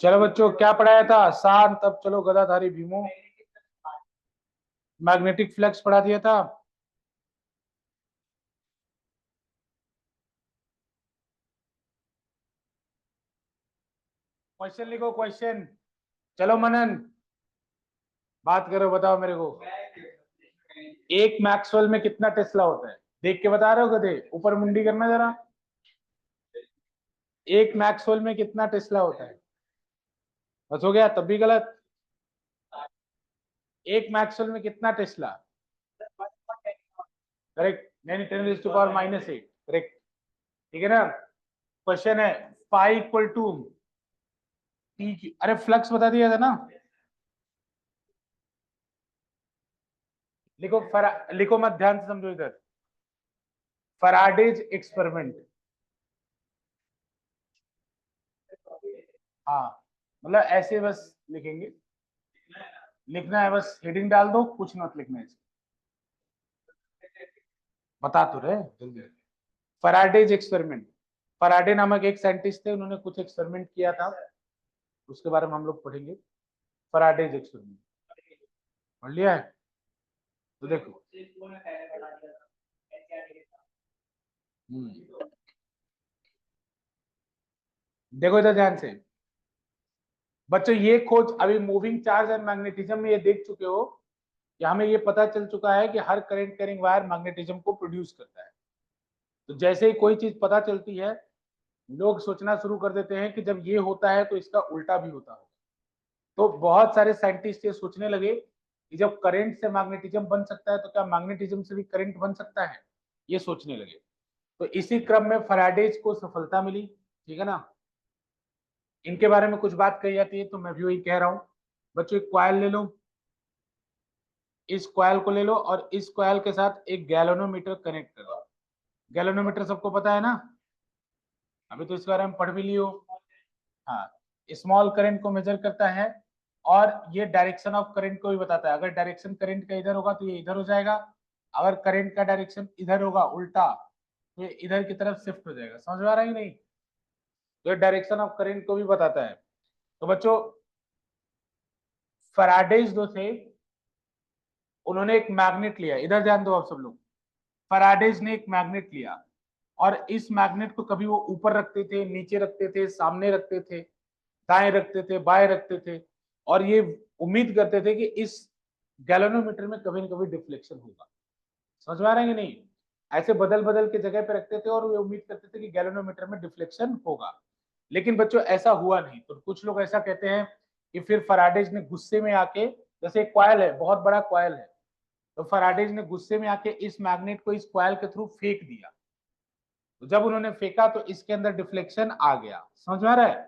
चलो बच्चों, क्या पढ़ाया था? शांत। अब चलो गदाधारी भीमो, मैग्नेटिक फ्लक्स पढ़ा दिया था। क्वेश्चन लिखो, क्वेश्चन। चलो मनन, बात करो, बताओ मेरे को। एक मैक्सवेल में कितना टेस्ला होता है? देख के बता रहे हो गधे? ऊपर मुंडी करना जरा। एक मैक्सवेल में कितना टेस्ला होता है? बस हो गया, तब भी गलत। एक मैक्सवेल में कितना टेस्ला? करेक्ट। नहीं, 10⁻⁻8। करेक्ट। ठीक है ना? क्वेश्चन है फाई इक्वल टू टी। अरे फ्लक्स बता दिया था ना। लिखो लिखो मत, ध्यान से समझो इधर। फराडेज एक्सपेरिमेंट। हाँ, मतलब ऐसे बस लिखेंगे। लिखना है बस, हेडिंग डाल दो, कुछ मत लिखना है। बता तो रहे जल्दी। फराडेज एक्सपेरिमेंट। फराडे नामक एक साइंटिस्ट थे, उन्होंने कुछ एक्सपेरिमेंट किया था, उसके बारे में हम लोग पढ़ेंगे। फराडेज एक्सपेरिमेंट पढ़ लिया है? तो देखो। देखो इधर ध्यान से बच्चों, ये खोज अभी मूविंग चार्ज एंड मैग्नेटिज्म में ये देख चुके हो कि हमें ये पता चल चुका है कि हर करंट कैरिंग वायर मैग्नेटिज्म को प्रोड्यूस करता है। तो जैसे ही कोई चीज पता चलती है, लोग सोचना शुरू कर देते हैं कि जब ये होता है तो इसका उल्टा भी होता होगा। तो बहुत सारे साइंटिस्ट ये सोचने लगे कि जब करंट से मैग्नेटिज्म बन सकता है तो क्या मैग्नेटिज्म से भी करंट बन सकता है, ये सोचने लगे। तो इसी क्रम में फैराडेज को सफलता मिली। ठीक है ना? इनके बारे में कुछ बात कही जाती है तो मैं भी वही कह रहा हूं। बच्चों, एक कॉइल ले लो, इस कॉइल को ले लो और इस कॉइल के साथ एक गैल्वेनोमीटर कनेक्ट कर दो। गैल्वेनोमीटर सबको पता है ना? अभी तो इसके बारे में पढ़ भी लियो। हाँ, स्मॉल करंट को मेजर करता है और ये डायरेक्शन ऑफ करंट को भी बताता है। अगर डायरेक्शन करंट का इधर होगा तो ये इधर हो जाएगा, अगर करंट का डायरेक्शन इधर होगा उल्टा तो ये इधर की तरफ शिफ्ट हो जाएगा। समझ में आ रहा है कि नहीं? तो ये डायरेक्शन ऑफ करंट को भी बताता है। तो बच्चों, फैराडेज जो थे, उन्होंने एक मैग्नेट लिया। इधर ध्यान दो आप सब लोग। फैराडेज ने एक मैग्नेट लिया और इस मैग्नेट को कभी वो ऊपर रखते थे, नीचे रखते थे, सामने रखते थे, दाएं रखते थे, बाएं रखते थे, और ये उम्मीद करते थे कि इस गैल्वेनोमीटर में कभी ना कभी डिफ्लेक्शन होगा। समझ में आ रहा है कि नहीं? ऐसे बदल बदल के जगह पे रखते थे और वे उम्मीद करते थे कि गैल्वेनोमीटर में डिफ्लेक्शन होगा। लेकिन बच्चों ऐसा हुआ नहीं। तो कुछ लोग ऐसा कहते हैं कि फिर फैराडेज ने गुस्से में आके, जैसे एक कॉइल है, बहुत बड़ा कॉइल है, तो फैराडेज ने गुस्से में आके इस मैग्नेट को इस कॉइल के थ्रू फेंक दिया। तो जब उन्होंने फेंका तो इसके अंदर डिफ्लेक्शन आ गया। समझ में आ रहा है?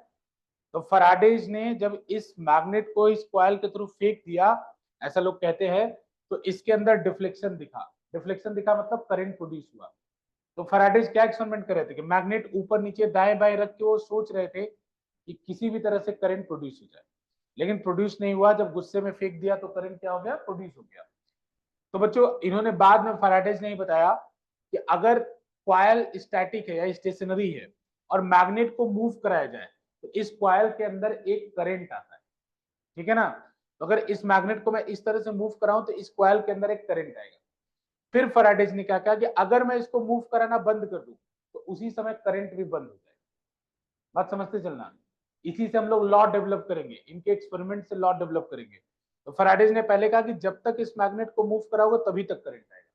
तो फैराडेज ने जब इस मैग्नेट को इस कॉइल के थ्रू फेंक दिया, ऐसा लोग कहते हैं, तो इसके अंदर डिफ्लेक्शन दिखा। डिफ्लेक्शन दिखा मतलब करंट प्रोड्यूस हुआ। तो फैराडेज क्या एक्सपेरिमेंट कर रहे थे कि मैग्नेट ऊपर नीचे दाएं बाएं रख के वो सोच रहे थे कि किसी भी तरह से करंट प्रोड्यूस हो जाए, लेकिन प्रोड्यूस नहीं हुआ। जब गुस्से में फेंक दिया तो करंट क्या हो गया? प्रोड्यूस हो गया। तो बच्चों, इन्होंने बाद में, फैराडेज ने बताया कि अगर कॉइल स्टैटिक है या स्टेशनरी है और मैग्नेट को मूव कराया जाए तो इस कॉइल के अंदर एक करंट आता है। ठीक है ना? तो अगर इस मैग्नेट को मैं इस तरह से मूव कराऊं तो इस कॉइल के अंदर एक करंट आएगा। फिर फैराडेज ने क्या कहा कि अगर मैं इसको मूव कराना बंद कर दूं तो उसी समय करंट भी बंद हो जाएगा। बात समझते चलना। इसी से हम लोग लॉ डेवलप करेंगे, इनके एक्सपेरिमेंट से लॉ डेवलप करेंगे। तो फैराडेज ने पहले कहा कि जब तक इस मैग्नेट को मूव कराओगे तभी तक करंट आएगा।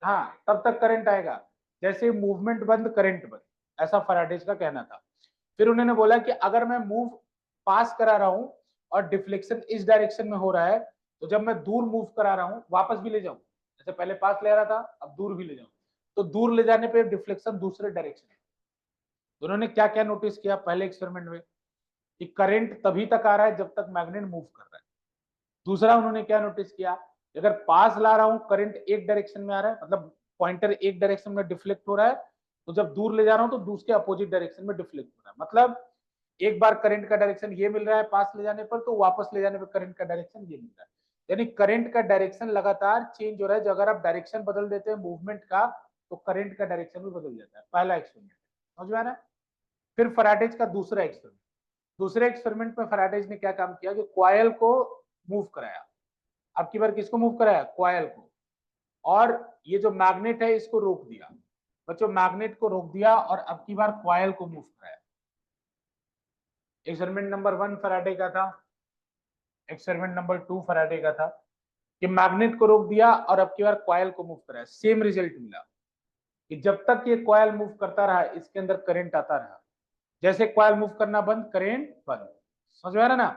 हाँ, तब तक करंट आएगा। जैसे मूवमेंट बंद करंट बंद, ऐसा फैराडेज का कहना था। फिर उन्होंने बोला कि अगर मैं मूव पास करा रहा हूं और डिफ्लेक्शन इस डायरेक्शन में हो रहा है, तो जब मैं दूर मूव करा रहा हूं, वापस भी ले जाऊं, जैसे पहले पास ले रहा था अब दूर भी ले जाऊं, तो दूर ले जाने पे डिफ्लेक्शन दूसरे डायरेक्शन है। तो उन्होंने क्या क्या नोटिस किया पहले एक्सपेरिमेंट में कि करंट तभी तक आ रहा है जब तक मैग्नेट मूव कर रहा है। दूसरा उन्होंने क्या नोटिस किया, अगर पास ला रहा हूं करंट एक डायरेक्शन में आ रहा है, मतलब पॉइंटर एक डायरेक्शन में डिफ्लेक्ट हो रहा है, तो जब दूर ले जा रहा हूं तो दूसरे अपोजिट डायरेक्शन में डिफ्लेक्ट हो रहा है। मतलब एक बार करंट का डायरेक्शन ये मिल रहा है पास ले जाने पर, तो वापस ले जाने पर करंट का डायरेक्शन ये मिल रहा है। यानी करंट का डायरेक्शन लगातार चेंज हो रहा है। जो अगर आप डायरेक्शन बदल देते हैं मूवमेंट का तो करंट का डायरेक्शन भी बदल जाता है। पहला एक्सपेरिमेंट समझ में आ रहा है? फिर फैराडेज का दूसरा एक्सपेरिमेंट, दूसरे एक्सपेरिमेंट में फैराडेज ने क्या काम किया कि कॉइल को मूव कराया। अब की बार किसको मूव कराया? कॉइल को। और ये जो मैग्नेट है इसको रोक दिया। बच्चों मैग्नेट को रोक दिया और अब की बार कॉइल को मूव कराया। एक्सपेरिमेंट नंबर 1 फैराडे का था, एक्सपेरिमेंट नंबर 2 फैराडे का था कि मैग्नेट को रोक दिया और अब की बार कॉइल को मूव कराया। सेम रिजल्ट मिला कि जब तक ये कॉइल मूव करता रहा इसके अंदर करंट आता रहा, जैसे कॉइल मूव करना बंद, करंट बंद। समझ में आ रहा ना?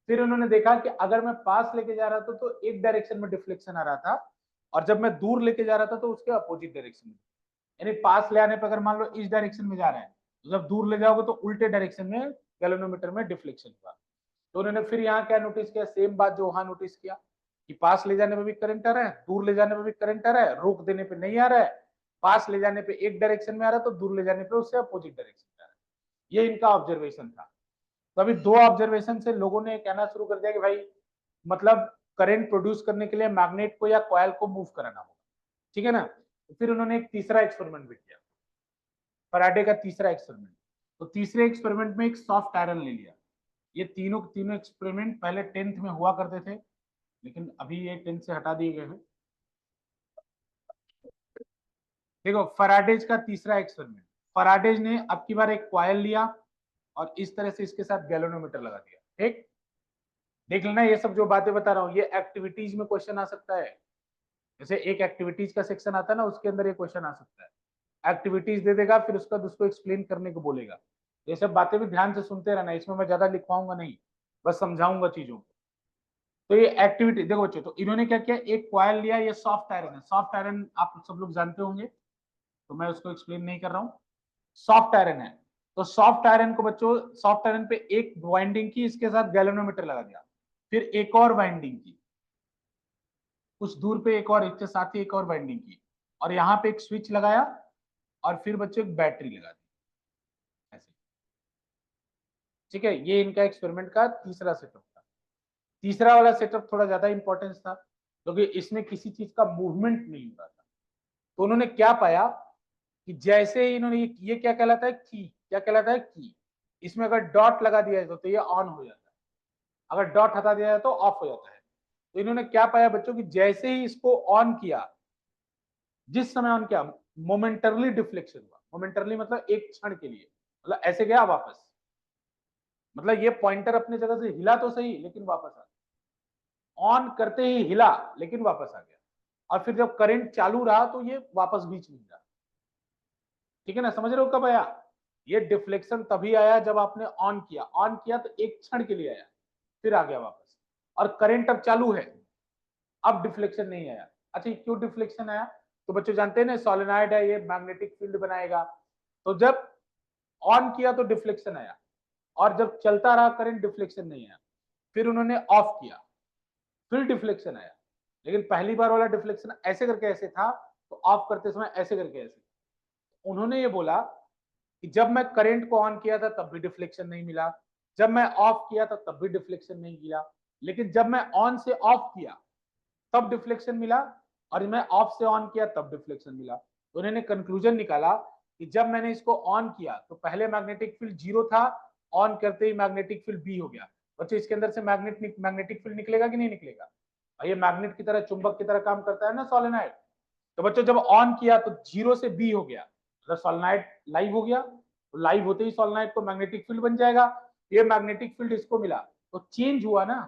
फिर उन्होंने देखा कि अगर मैं पास लेके जा रहा था तो एक डायरेक्शन में डिफ्लेक्शन आ रहा था, और जब मैं दूर लेके जा रहा था तो उसके अपोजिट डायरेक्शन में। यानी पास ले आने पर अगर मान लो इस डायरेक्शन में जा रहा है, तो जब दूर ले जाओगे तो उल्टे डायरेक्शन में गैल्वेनोमीटर में डिफ्लेक्शन हुआ। तो उन्होंने फिर यहाँ क्या नोटिस किया? सेम बात जो वहां नोटिस किया कि पास ले जाने पर भी करंट आ रहा है, दूर ले जाने पर भी करंट आ रहा है, रोक देने पे नहीं आ रहा है। पास ले जाने पे एक डायरेक्शन में आ रहा है तो दूर ले जाने पे उससे अपोजिट डायरेक्शन में आ रहा है। ये इनका ऑब्जर्वेशन था। तो अभी दो ऑब्जर्वेशन से लोगों ने कहना शुरू कर दिया कि भाई मतलब करंट प्रोड्यूस करने के लिए मैग्नेट को या कॉइल को मूव कराना होगा। ठीक है ना? तो फिर उन्होंने एक तीसरा एक्सपेरिमेंट भी किया, फैराडे का तीसरा एक्सपेरिमेंट। तो तीसरे एक्सपेरिमेंट में एक सॉफ्ट आयरन ले लिया। ये तीनों तीनों एक्सपेरिमेंट पहले 10th में हुआ करते थे, लेकिन अभी ये 10th से हटा दिए गए हैं। देखो फैराडेज का तीसरा एक्सपेरिमेंट, फैराडेज ने अब की बार एक कॉइल लिया और इस तरह से इसके साथ गैल्वेनोमीटर लगा दिया। ठीक, देख लेना ये सब जो बातें बता रहा हूँ ये एक्टिविटीज में क्वेश्चन आ सकता है। जैसे एक एक्टिविटीज का सेक्शन आता है ना, उसके अंदर ये क्वेश्चन आ सकता है। एक्टिविटीज दे देगा, फिर उसका उसको एक्सप्लेन करने को बोलेगा। ये सब बातें भी ध्यान से सुनते रहना, इसमें मैं ज्यादा लिखवाऊंगा नहीं, बस समझाऊंगा चीजों को। तो ये एक्टिविटी देखो बच्चों, तो इन्होंने क्या किया, एक कॉइल लिया, ये सॉफ्ट आयरन है। सॉफ्ट आयरन आप सब लोग जानते होंगे, तो मैं उसको एक्सप्लेन नहीं कर रहा हूँ। सॉफ्ट आयरन है, तो सॉफ्ट आयरन को बच्चों, सॉफ्ट आयरन पे एक वाइंडिंग की, इसके साथ गैल्वेनोमीटर लगा दिया। फिर एक और वाइंडिंग की, कुछ दूर पे एक और, इसके साथ ही एक और वाइंडिंग की, और यहाँ पे एक स्विच लगाया, और फिर बच्चों एक बैटरी लगा दी ऐसे। ठीक है, ये इनका एक्सपेरिमेंट का तीसरा सेटअप था। तीसरा वाला सेटअप थोड़ा ज्यादा इंपॉर्टेंस था, क्योंकि तो इसमें किसी चीज का मूवमेंट नहीं हो रहा था। तो उन्होंने क्या पाया कि जैसे ही इन्होंने ये क्या कहलाता है, की, क्या कहलाता है, की। इसमें अगर डॉट लगा दिया जाए तो ये ऑन हो जाता है, अगर डॉट हटा दिया जाए तो ऑफ हो जाता है। तो इन्होंने क्या पाया बच्चों की, जैसे ही इसको ऑन किया, जिस समय ऑन किया, मोमेंटरली डिफ्लेक्शन हुआ। मोमेंटरली मतलब एक क्षण के लिए, मतलब ऐसे गया वापस, मतलब ये पॉइंटर अपने जगह से हिला तो सही लेकिन वापस आ गया। ऑन करते ही हिला लेकिन वापस आ गया, और फिर जब करंट चालू रहा तो ये वापस बीच में जा। ठीक है ना, समझ रहे हो कब आया? ये डिफ्लेक्शन तभी आया जब आपने ऑन किया। ऑन किया तो एक क्षण के लिए आया, फिर आ गया वापस, और करंट अब चालू है, अब डिफ्लेक्शन नहीं आया। अच्छा, क्यों डिफ्लेक्शन आया? तो बच्चों जानते हैं ना, सोलेनॉइड है, ये मैग्नेटिक फील्ड बनाएगा। तो जब ऑन किया तो डिफ्लेक्शन आया, और जब चलता रहा करंट, डिफ्लेक्शन नहीं आया। फिर उन्होंने ऑफ किया, फिर डिफ्लेक्शन आया। लेकिन पहली बार वाला डिफ्लेक्शन ऐसे करके ऐसे था, तो ऑफ करते समय ऐसे करके ऐसे। उन्होंने ये बोला कि जब मैं करंट को ऑन किया था तब भी डिफ्लेक्शन नहीं मिला, जब मैं ऑफ किया था तब भी डिफ्लेक्शन नहीं मिला, लेकिन जब मैं ऑन से ऑफ किया तब डिफ्लेक्शन मिला, और मैं ऑफ से ऑन किया तब डिफ्लेक्शन मिला। तो उन्होंने कंक्लूजन निकाला कि जब मैंने इसको ऑन किया तो पहले मैग्नेटिक फील्ड 0 था, ऑन करते ही मैग्नेटिक फील्ड बी हो गया। बच्चों इसके अंदर से मैग्नेटिक फील्ड निकलेगा कि नहीं निकलेगा? और ये मैग्नेट की तरह, चुंबक की तरह काम करता है ना सोलेनॉइड। तो बच्चों जब ऑन किया तो 0 से बी हो गया, मतलब सोलेनॉइड लाइव हो गया। तो लाइव होते ही सोलेनॉइड को मैग्नेटिक फील्ड बन जाएगा। ये मैग्नेटिक फील्ड इसको मिला तो चेंज हुआ ना।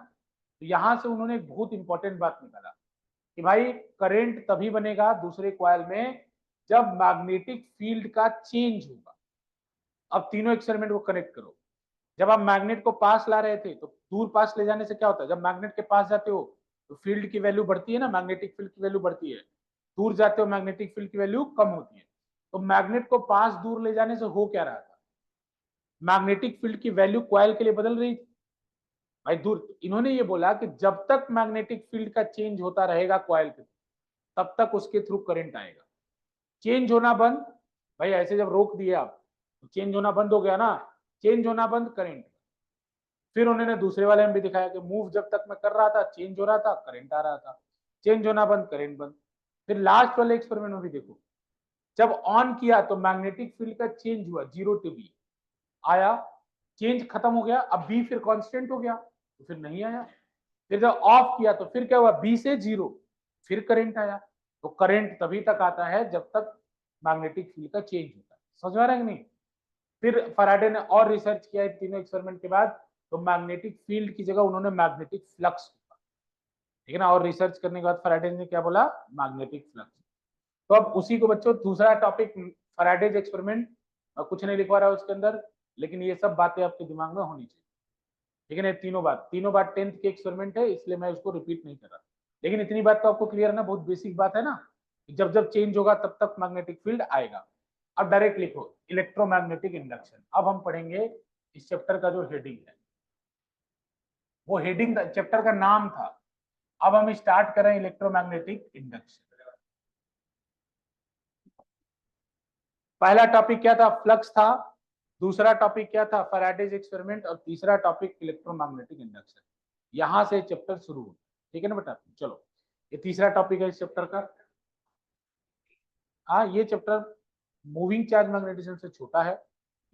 तो यहां से उन्होंने एक बहुत इंपॉर्टेंट बात निकाला कि भाई करंट तभी बनेगा दूसरे कॉइल में जब मैग्नेटिक फील्ड का चेंज होगा। अब तीनों एक्सपेरिमेंट को कनेक्ट करो। जब आप मैग्नेट को पास ला रहे थे तो दूर पास ले जाने से क्या होता है, जब मैग्नेट के पास जाते हो तो फील्ड की वैल्यू बढ़ती है ना, मैग्नेटिक फील्ड की वैल्यू बढ़ती है। दूर जाते हो मैग्नेटिक फील्ड की वैल्यू कम होती है। तो मैग्नेट को पास दूर ले जाने से हो क्या रहा था, मैग्नेटिक फील्ड की वैल्यू कॉइल के लिए बदल रही थी भाई दूर। इन्होंने ये बोला कि जब तक मैग्नेटिक फील्ड का चेंज होता रहेगा कॉइल के, तब तक उसके थ्रू करंट आएगा। चेंज होना बंद, भाई ऐसे जब रोक दिए आप तो चेंज होना बंद हो गया ना, चेंज होना बंद, करंट। फिर उन्होंने दूसरे वाले में भी दिखाया कि मूव जब तक मैं कर रहा था चेंज हो रहा था, करंट आ रहा था, चेंज होना बंद, करंट बंद। फिर लास्ट वाले एक्सपेरिमेंट में भी देखो, जब ऑन किया तो मैग्नेटिक फील्ड का चेंज हुआ, 0 टू बी आया, चेंज खत्म हो गया, अब बी फिर कांस्टेंट हो गया तो फिर नहीं आया। फिर जब ऑफ किया तो फिर क्या हुआ, बी से 0, फिर करंट आया। तो करंट तभी तक आता है जब तक मैग्नेटिक फील्ड का चेंज होता है। समझ में आ रहा है कि नहीं? फिर फैराडे ने और रिसर्च किया तीनों एक्सपेरिमेंट के बाद, तो मैग्नेटिक फील्ड की जगह उन्होंने मैग्नेटिक फ्लक्स, ठीक है ना, और रिसर्च करने के बाद फैराडे ने क्या बोला, मैग्नेटिक फ्लक्स। तो अब उसी को बच्चों दूसरा टॉपिक फैराडेज एक्सपेरिमेंट, कुछ नहीं लिखवा रहा है उसके अंदर, लेकिन ये सब बातें आपके दिमाग में होनी चाहिए, ठीक है ना। तीनों बात 10th के एक्सपेरिमेंट है, इसलिए मैं उसको रिपीट नहीं कर रहा, लेकिन इतनी बात तो आपको क्लियर है ना, बहुत बेसिक बात है ना, जब जब चेंज होगा तब तक मैग्नेटिक फील्ड आएगा। अब डायरेक्ट लिखो इलेक्ट्रोमैग्नेटिक इंडक्शन। अब हम पढ़ेंगे इस चैप्टर का जो हेडिंग है, वो हेडिंग चैप्टर का नाम था। अब हम स्टार्ट करें इलेक्ट्रोमैग्नेटिक इंडक्शन। पहला टॉपिक क्या था, फ्लक्स था। दूसरा टॉपिक क्या था, फैराडेज एक्सपेरिमेंट। और तीसरा टॉपिक इलेक्ट्रोमैग्नेटिक इंडक्शन। यहां से चैप्टर शुरू हो, ठीक है ना बेटा। चलो, ये तीसरा टॉपिक है इस चैप्टर का। हाँ, ये चैप्टर मूविंग चार्ज मैग्नेटिज्म से छोटा है,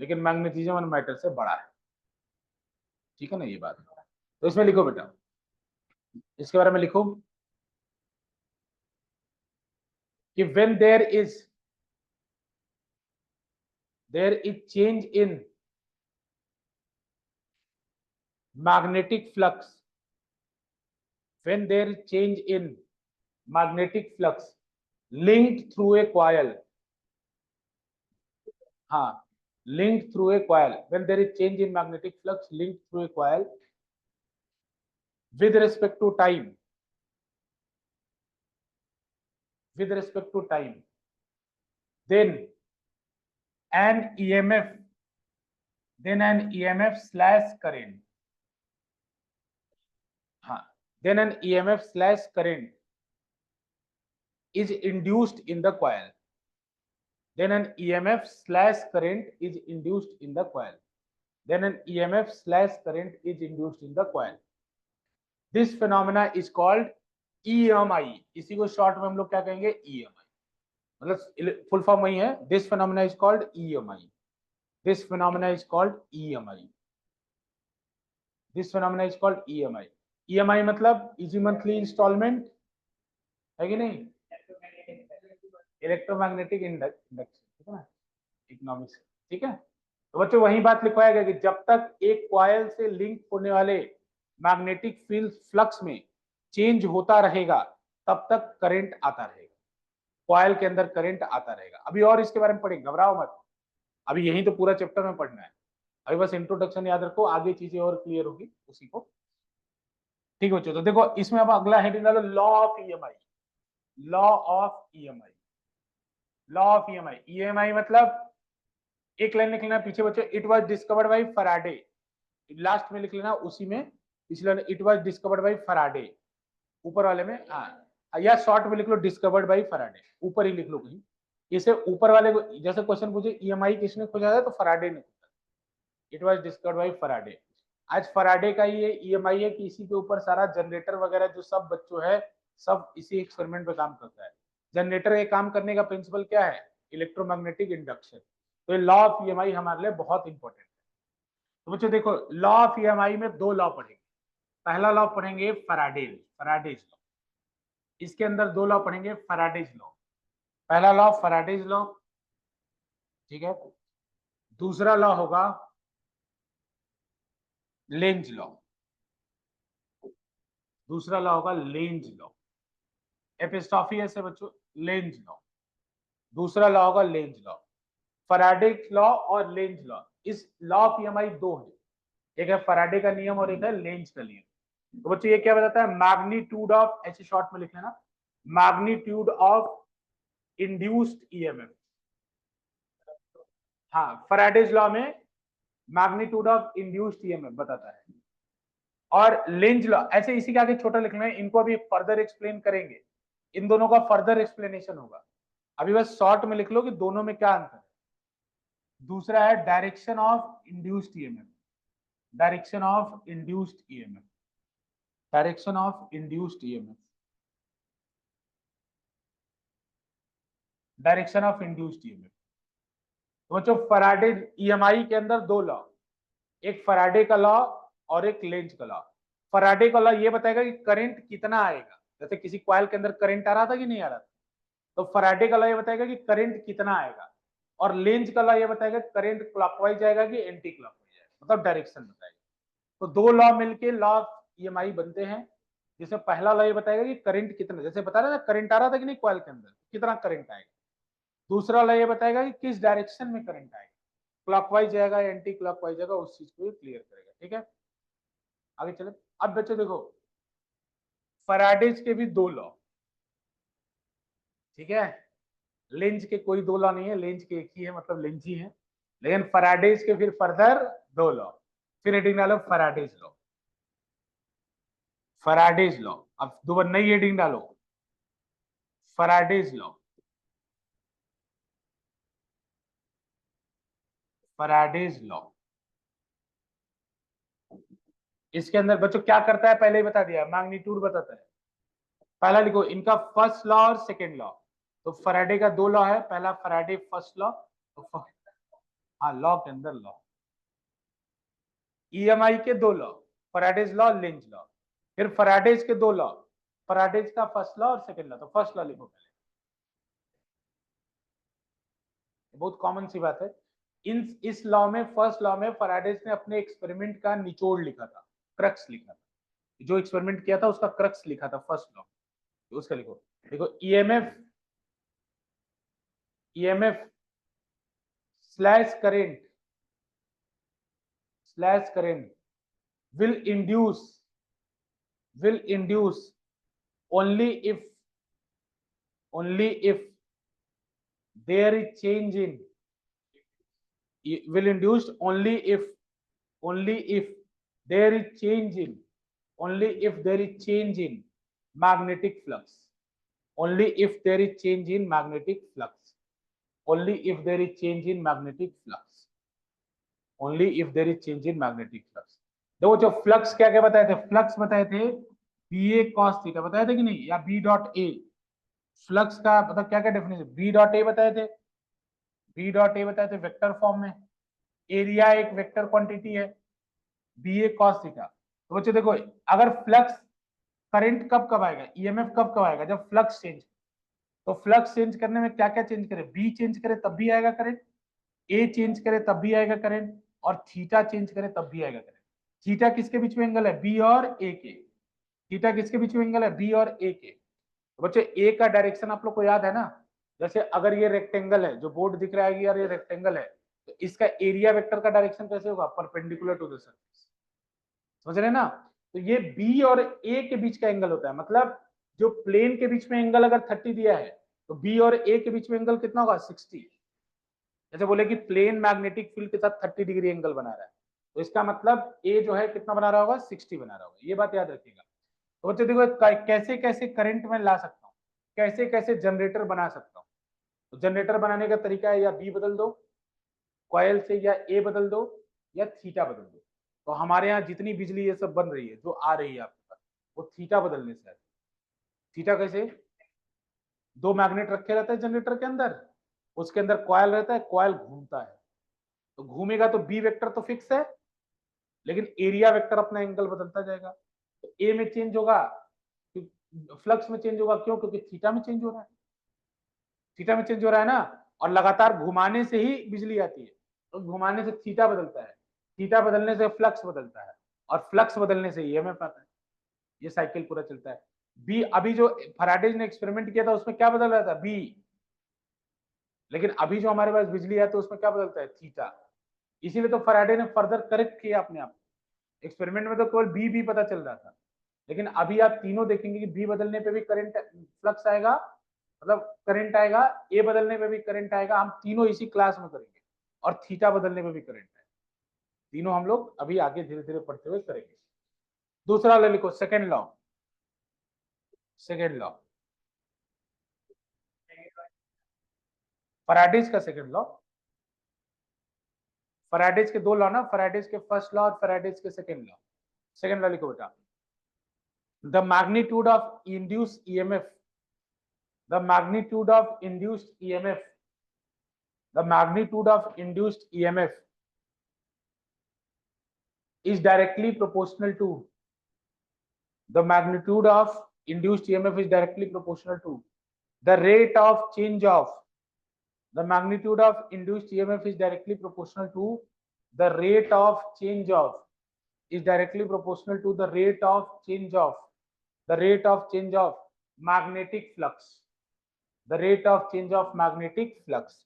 लेकिन मैग्नेटिज्म और मैटर से बड़ा है, ठीक है ना, ये बात। तो इसमें लिखो बेटा, इसके बारे में लिखो कि when there is change in magnetic flux, when there is change in magnetic flux linked through a coil, हाँ, linked through a coil, when there is change in magnetic flux linked through a coil with respect to time, with respect to time, then an EMF, then an EMF slash current, हाँ, then an EMF slash current is induced in the coil, then an EMF slash current is induced in the coil, then an EMF slash current is induced in the coil. This phenomena is called EMI. इसी को short में हम लोग क्या कहेंगे, EMI, मतलब full form वही है। This phenomena is called EMI. This phenomena is called EMI. This phenomena is called EMI. EMI मतलब इजी मंथली इंस्टॉलमेंट है कि नहीं, इलेक्ट्रोमैग्नेटिक इंडक्शन, ठीक है ना, इकोनॉमिक्स, ठीक है। तो बच्चों वही बात लिखवाया गया कि जब तक एक कॉइल से लिंक होने वाले मैग्नेटिक फील्ड फ्लक्स में चेंज होता रहेगा तब तक करंट आता रहेगा, कॉइल के अंदर करंट आता रहेगा। अभी और इसके बारे में पढ़ेंगे, घबराओ मत, अभी यही तो पूरा चैप्टर में पढ़ना है। अभी बस इंट्रोडक्शन याद रखो, आगे चीजें और क्लियर होगी उसी को, ठीक है बच्चों। तो देखो इसमें अब अगला हेडिंग डालो, law of EMI. Law of EMI, law of EMI. EMI मतलब एक लाइन लिख लेना पीछे बच्चों, it was discovered by Faraday, last में लिख लेना उसी में, पिछले it was discovered by Faraday, ऊपर वाले में, हाँ, या शॉर्ट में लिख लो डिस्कवर्ड बाय फैराडे, ऊपर ही लिख लो कहीं। इसे ऊपर वाले को जैसे क्वेश्चन पूछे ईएमआई किसने खोजा था, तो फैराडे ने खोजा, it was discovered by Faraday. आज फैराडे का ये ईएमआई है कि इसी के ऊपर सारा जनरेटर वगैरह जो सब बच्चों है, सब इसी एक्सपेरिमेंट पे काम करता है। जनरेटर के काम करने का प्रिंसिपल क्या है, इलेक्ट्रोमैग्नेटिक इंडक्शन। तो ये लॉ ऑफ ईएमआई हमारे लिए बहुत इंपॉर्टेंट है। तो बच्चों देखो, लॉ ऑफ ईएमआई में दो लॉ पढ़ेंगे। पहला लॉ पढ़ेंगे फैराडेज, फैराडेज लॉ। इसके अंदर दो लॉ पढ़ेंगे, फैराडेज लॉ। पहला लॉ फैराडेज लॉ, ठीक है। दूसरा लॉ होगा लेंज लॉ, दूसरा लॉ होगा लेंज लॉ, एपिस्टॉफी ऐसे बच्चों, लेंज लॉ। दूसरा लॉ होगा लेंज लॉ। फैराडे लॉ और लेंज लॉ, इस लॉ ऑफ ईएमआई दो है, एक है फैराडे का नियम और एक है लेंज का नियम। तो बच्चों ये क्या बताता है, मैग्नीट्यूड ऑफ, ऐसे शॉर्ट में लिख लेना, मैग्नीट्यूड ऑफ इंड्यूस्ड ईएमएफ। हाँ, फैराडेज लॉ में मैग्नीट्यूड ऑफ इंड्यूस्ड ईएमएफ बताता है, और लेंज लॉ ऐसे इसी के आगे छोटा लिखना है, इनको अभी फर्दर एक्सप्लेन करेंगे, इन दोनों का फर्दर एक्सप्लेनेशन होगा। अभी बस शॉर्ट में लिख लो कि दोनों में क्या अंतर है। दूसरा है direction of induced EMF, direction of induced EMF, direction of induced EMF, direction of induced EMF. तो बच्चों फैराडे ईएमआई के अंदर दो लॉ, एक फैराडे का लॉ और एक लेंज का लॉ। फैराडे का लॉ ये बताएगा कि करंट कितना आएगा, जैसे किसी कॉइल के अंदर करंट आ रहा था कि नहीं आ रहा था, तो फैराडे का लॉ ये बताएगा कि करंट कितना आएगा, और लेंज का लॉ ये बताएगा करंट क्लॉकवाइज जाएगा कि एंटी क्लॉकवाइज जाएगा, मतलब डायरेक्शन बताएगा। तो दो लॉ मिलके लॉ ऑफ ईएमआई बनते हैं, जिसमें पहला लॉ ये बताएगा कि करंट कितना, जैसे बता रहा था करंट आ रहा था कि नहीं कॉइल के अंदर, कितना करंट आएगा। दूसरा लॉ ये बताएगा कि किस डायरेक्शन में करंट आएगा, क्लॉकवाइज जाएगा एंटी क्लॉकवाइज जाएगा, उस चीज को क्लियर करेगा। ठीक है, आगे चले। अब बच्चों देखो, फैराडेज के भी दो लॉ, ठीक है, लेंज के कोई दो लॉ नहीं है, लेंज के एक ही है, मतलब लेंज ही है, लेकिन फैराडेज के फिर फर्दर दो लॉ। फिर हेडिंग डालो फैराडेज लॉ, फैराडेज लॉ। अब दो नई हेडिंग डालो, फैराडेज लॉ, फैराडेज लॉ। इसके अंदर बच्चों क्या करता है पहले ही बता दिया, मैग्नीट्यूड बताता है। पहला लिखो इनका फर्स्ट लॉ और सेकेंड लॉ। तो फैराडे का दो लॉ है, पहला फैराडे फर्स्ट लॉ, तो हाँ लॉ के अंदर लॉ, ईएमआई के दो law, Faraday's law, Lenz law. फिर फैराडेज के दो लॉ, फैराडेज का फर्स्ट लॉ और सेकेंड लॉ। तो फर्स्ट लॉ लिखो पहले, बहुत कॉमन सी बात है। इस लॉ में, फर्स्ट लॉ में फैराडेज ने अपने एक्सपेरिमेंट का निचोड़ लिखा था, क्रक्स लिखा था, जो एक्सपेरिमेंट किया था उसका क्रक्स लिखा था फर्स्ट लॉ, तो उसका लिखो। देखो EMF slash current will induce will induce only if there is change in will induce only if there is change in only if there is change in magnetic flux, only if there is change in magnetic flux, only if there is change in magnetic flux, only if there is change in magnetic flux। देखो जो flux क्या क्या बताए थे, flux बताए थे B ए cos theta बताए थे कि नहीं, या बी डॉट ए। फ्लक्स का मतलब क्या क्या डेफिनेशन, बी डॉट ए बताए थे, बी डॉट ए बताए थे वेक्टर फॉर्म में, एरिया एक वेक्टर क्वांटिटी है, बी ए कॉस थीटा। तो बच्चों देखो, अगर फ्लक्स, करंट कब कब आएगा, ईएमएफ कब कब आएगा, जब फ्लक्स चेंज। तो फ्लक्स चेंज करने में क्या क्या चेंज करे, बी चेंज करे तब भी आएगा करंट, ए चेंज करे तब भी आएगा करंट, और थीटा चेंज करे तब भी आएगा करंट। थीटा किसके बीच में एंगल है, बी और ए के, थीटा किसके बीच में एंगल है, बी और ए के। तो बच्चे ए का डायरेक्शन आप लोग को याद है ना, जैसे अगर ये रेक्टेंगल है, जो बोर्ड दिख रहा है यार ये रेक्टेंगल है, तो इसका एरिया वेक्टर का डायरेक्शन कैसे होगा, परपेंडिकुलर टू द सरफेस, समझ रहे ना। तो ये बी और ए के बीच का एंगल होता है, मतलब जो प्लेन के बीच में एंगल अगर 30 दिया है, तो बी और ए के बीच में एंगल कितना होगा, 60। जैसे बोले कि प्लेन मैग्नेटिक फील्ड के साथ 30 डिग्री एंगल बना रहा है, तो इसका मतलब ए जो है कितना बना रहा होगा, 60 बना रहा होगा, ये बात याद रखिएगा। तो बच्चों देखो कैसे कैसे करंट में ला सकता हूँ, कैसे कैसे जनरेटर बना सकता हूँ। तो जनरेटर बनाने का तरीका है, या बी बदल दो कॉयल से, या ए बदल दो, या थीटा बदल दो। तो हमारे यहाँ जितनी बिजली ये सब बन रही है, जो आ रही है आपके पास, वो थीटा बदलने से है। थीटा कैसे, दो मैग्नेट रखे रहते हैं जनरेटर के अंदर, उसके अंदर कॉयल रहता है, कॉयल घूमता है, तो घूमेगा तो बी वेक्टर तो फिक्स है, लेकिन एरिया वेक्टर अपना एंगल बदलता जाएगा। तो ए में चेंज होगा, फ्लक्स में चेंज होगा, क्यों, क्योंकि थीटा में चेंज हो रहा है, थीटा में चेंज हो रहा है ना, और लगातार घुमाने से ही बिजली आती है, तो घुमाने से थीटा बदलता है, थीटा बदलने से फ्लक्स बदलता है, और फ्लक्स बदलने से ईएमएफ आता है, ये साइकिल पूरा चलता है। बी, अभी जो फैराडे ने एक्सपेरिमेंट किया था उसमें क्या बदल रहा था, बी, लेकिन अभी जो हमारे पास बिजली है तो उसमें क्या बदलता है, थीटा। इसीलिए तो फैराडे ने फर्दर करेक्ट किया अपने आप, एक्सपेरिमेंट में तो केवल बी पता चल रहा था, लेकिन अभी आप तीनों देखेंगे कि बी बदलने पे भी करंट फ्लक्स आएगा, मतलब करंट आएगा, ए बदलने पे भी करंट आएगा, हम तीनों इसी क्लास में करेंगे, और थीटा बदलने पे भी करंट है, तीनों हम लोग अभी आगे धीरे धीरे पढ़ते हुए करेंगे। दूसरा ले लिखो, second law, second law Faraday's का सेकेंड लॉ, फैराडेज के दो लॉ ना, फैराडेज के फर्स्ट लॉ और फैराडेज के सेकेंड लॉ। सेकेंड लॉ लिखो बेटा, the magnitude of induced EMF, the magnitude of induced EMF, the magnitude of induced EMF is directly proportional to the magnitude of induced EMF is directly proportional to the rate of change of the magnitude of induced EMF is directly proportional to the rate of change of is directly proportional to the rate of change of the rate of change of magnetic flux, the rate of change of magnetic flux.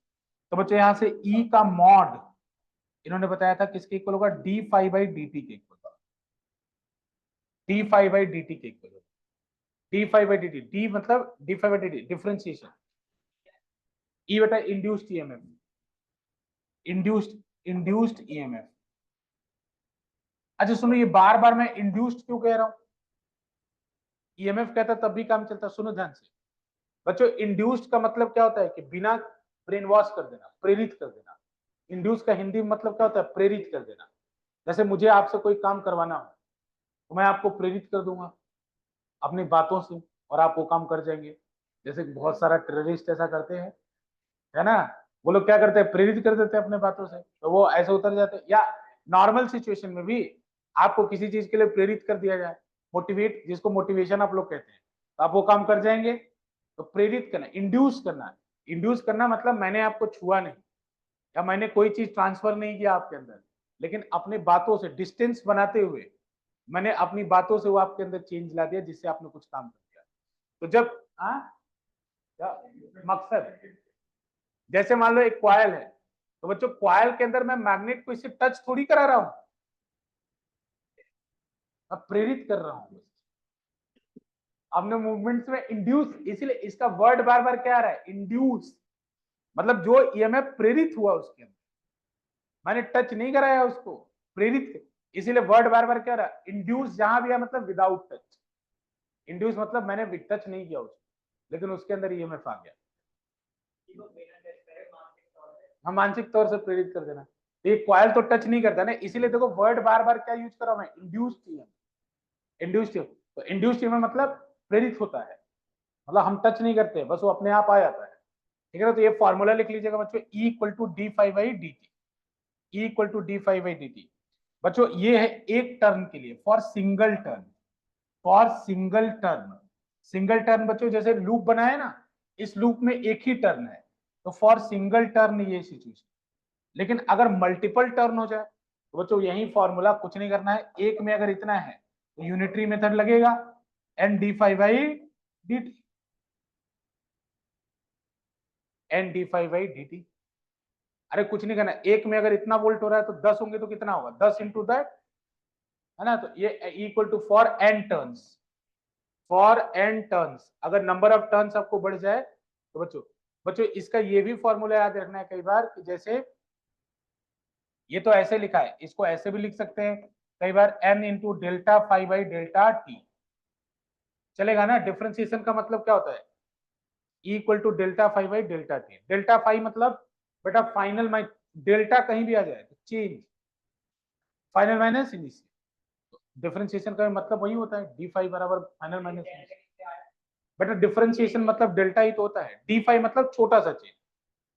तो बच्चों यहां से E का mod इन्होंने बताया था किसके equal होगा, D phi by D T के इक्वल होगा, D phi by D T के इक्वल होगा, D phi by D T, D मतलब D phi by D T differentiation, E बटा इंड्यूस्ड ईएमएफ, इंड्यूस्ड ईएमएफ। अच्छा सुनो, ये बार बार मैं इंड्यूस्ड क्यों कह रहा हूं, ईएमएफ कहता तब भी काम चलता। सुनो ध्यान से बच्चों, इंड्यूस्ड का मतलब क्या होता है कि बिना ब्रेन वॉश कर देना, प्रेरित कर देना। इंड्यूस का हिंदी में मतलब क्या होता है, प्रेरित कर देना। जैसे मुझे आपसे कोई काम करवाना हो तो मैं आपको प्रेरित कर दूंगा अपनी बातों से और आप वो काम कर जाएंगे। जैसे बहुत सारा टेररिस्ट ऐसा करते हैं, है ना, वो लोग क्या करते हैं, प्रेरित कर देते हैं अपने बातों से, तो वो ऐसे उतर जाते हैं। या नॉर्मल सिचुएशन में भी आपको किसी चीज के लिए प्रेरित कर दिया जाए, मोटिवेट, जिसको मोटिवेशन आप लोग कहते हैं, तो आप वो काम कर जाएंगे। तो प्रेरित करना, इंड्यूस करना, इंड्यूस करना मतलब मैंने आपको छुआ नहीं या मैंने कोई चीज ट्रांसफर नहीं किया आपके अंदर, लेकिन अपने बातों से डिस्टेंस बनाते हुए मैंने अपनी बातों से वो आपके अंदर चेंज ला दिया, जिससे आपने कुछ काम कर दिया। तो जब मकसद, जैसे मान लो एक क्वाइल है, तो बच्चों क्वाइल के अंदर मैं मैग्नेट को इससे टच थोड़ी करा रहा हूं, मैं प्रेरित कर रहा हूं अपने मूवमेंट्स में, इंड्यूस। इसीलिए इसका वर्ड बार बार क्या आ रहा है, इंड्यूस, मतलब जो ईएमएफ प्रेरित हुआ उसके अंदर, मैंने टच नहीं कराया उसको, प्रेरित। इसीलिए वर्ड बार बार क्या रहा है, इंड्यूस। जहां भी है मतलब विदाउट टच, इंड्यूस मतलब मैंने टच नहीं किया उसको, लेकिन उसके अंदर ईएमएफ आ गया। हम मानसिक तौर से प्रेरित कर देना, ये क्वाइल तो टच नहीं करता ना, इसीलिए देखो वर्ड बार बार क्या यूज कर रहा हूं मैं, इंड्यूस्ड ईएमएफ, इंड्यूस्ड। तो इंड्यूस्ड ईएमएफ मतलब प्रेरित होता है, मतलब हम टच नहीं करते, बस वो अपने आप आ जाता है। ठीक है ना, तो ये फॉर्मूला लिख लीजिएगा बच्चों, E equal to D phi by D T, E equal to D phi by D T. बच्चों ये है एक टर्न के लिए, for single turn, for single turn. Single turn बच्चों जैसे लूप बनाए ना, इस लूप में एक ही टर्न है, तो फॉर सिंगल टर्न ये सिचुएशन। लेकिन अगर मल्टीपल टर्न हो जाए तो बच्चों यही फॉर्मूला, कुछ नहीं करना है, एक में अगर इतना है तो यूनिटरी मेथड लगेगा, N D phi by D T, N D phi by D T. अरे कुछ नहीं करना, एक में अगर इतना वोल्ट हो रहा है तो 10 होंगे तो कितना होगा, 10 इंटू दैट, है ना। तो ये equal to for N turns, for N turns. अगर नंबर ऑफ टर्न्स आपको बढ़ जाए तो बच्चों, बच्चों इसका ये भी फॉर्मूला याद रखना है कई बार कि जैसे ये तो ऐसे लिखा है, इसको ऐसे भी लिख सकते हैं कई बार, N into delta phi by delta T, चलेगा ना। डिफरेंशिएशन का मतलब क्या होता है, equal to delta phi by delta T. Delta phi मतलब बेटा फाइनल माइ, डेल्टा कहीं भी आ जाए तो change, final minus initial. Differentiation का मतलब वही होता है, डी फाइव बराबर फाइनल माइनस इनिशियल। बेटा डिफरेंशिएशन मतलब डेल्टा ही तो होता है, डी फाइव मतलब छोटा सा चेंज,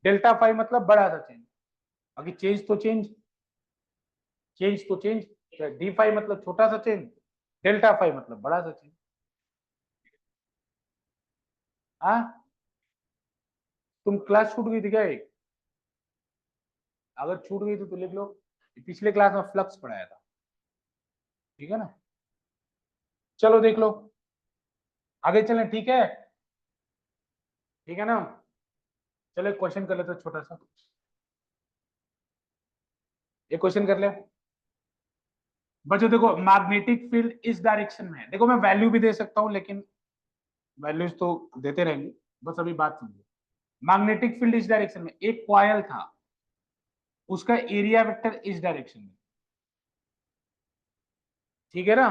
डेल्टा फाइव मतलब बड़ा सा चेंज। बाकी चेंज तो चेंज, चेंज तो चेंज, डी फाइव मतलब छोटा सा चेंज, डेल्टा फाइव मतलब बड़ा सा चेंज। हाँ, तुम क्लास छूट गई थी क्या एक, अगर छूट गई तो लिख लो, पिछले क्लास में फ्लक्स पढ़ाया था, ठीक है ना। चलो देख लो, आगे चलें, ठीक है, ठीक है ना। चलो एक क्वेश्चन कर लेते हैं छोटा सा, एक क्वेश्चन कर ले बच्चों। देखो मैग्नेटिक फील्ड इस डायरेक्शन में है, देखो मैं वैल्यू भी दे सकता हूं, लेकिन वैल्यूज तो देते रहेंगे, बस अभी बात सुनिए। मैग्नेटिक फील्ड इस डायरेक्शन में, एक कॉइल था, उसका एरिया वेक्टर इस डायरेक्शन में, ठीक है ना,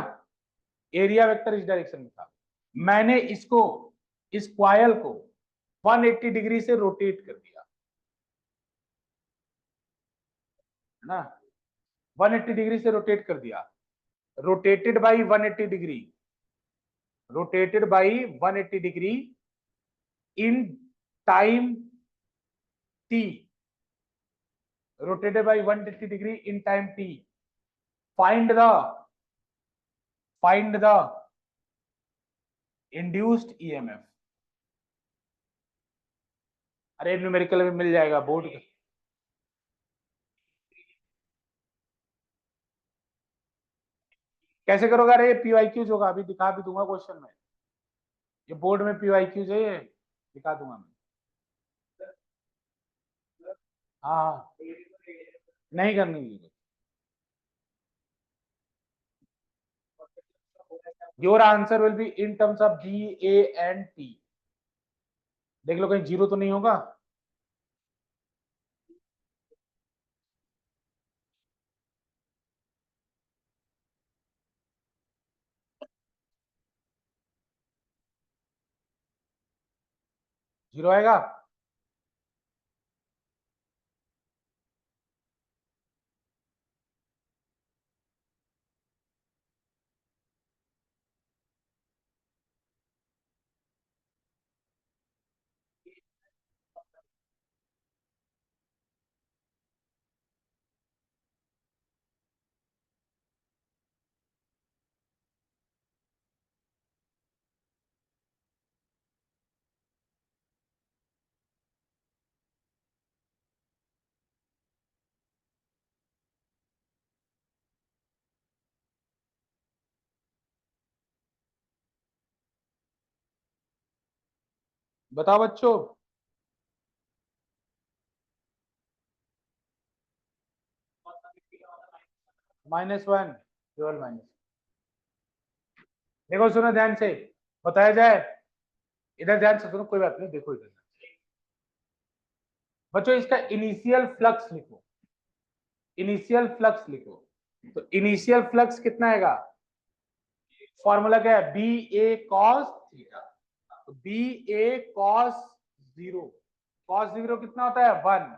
एरिया वेक्टर इस डायरेक्शन में था। मैंने इसको, इस कॉइल को 180 डिग्री से रोटेट कर दिया, है ना, 180 डिग्री से रोटेट कर दिया, rotated by 180 degree, rotated by 180 degree in time t, rotated by 180 degree in time t, find the induced EMF. अरे न्यूमेरिकल में मिल जाएगा बोर्ड का। कैसे करोगे? अरे पीवाईक्यूज होगा, अभी दिखा भी दूंगा क्वेश्चन में। ये बोर्ड में पीवाईक्यूज है, ये दिखा दूंगा मैं। हाँ नहीं करनी। Your answer will be in terms of BANT। देख लो कहीं जीरो तो नहीं होगा। जीरो आएगा? बताओ बच्चों। -1 केवल माइनस। देखो सुनो ध्यान से, बताया जाए। इधर ध्यान से सुनो, कोई बात नहीं, देखो इधर। बच्चों इसका इनिशियल फ्लक्स लिखो। इनिशियल फ्लक्स लिखो। तो इनिशियल फ्लक्स कितना आएगा? फॉर्मूला क्या है? BA cos theta. तो BA cos 0, cos 0 कितना होता है? 1।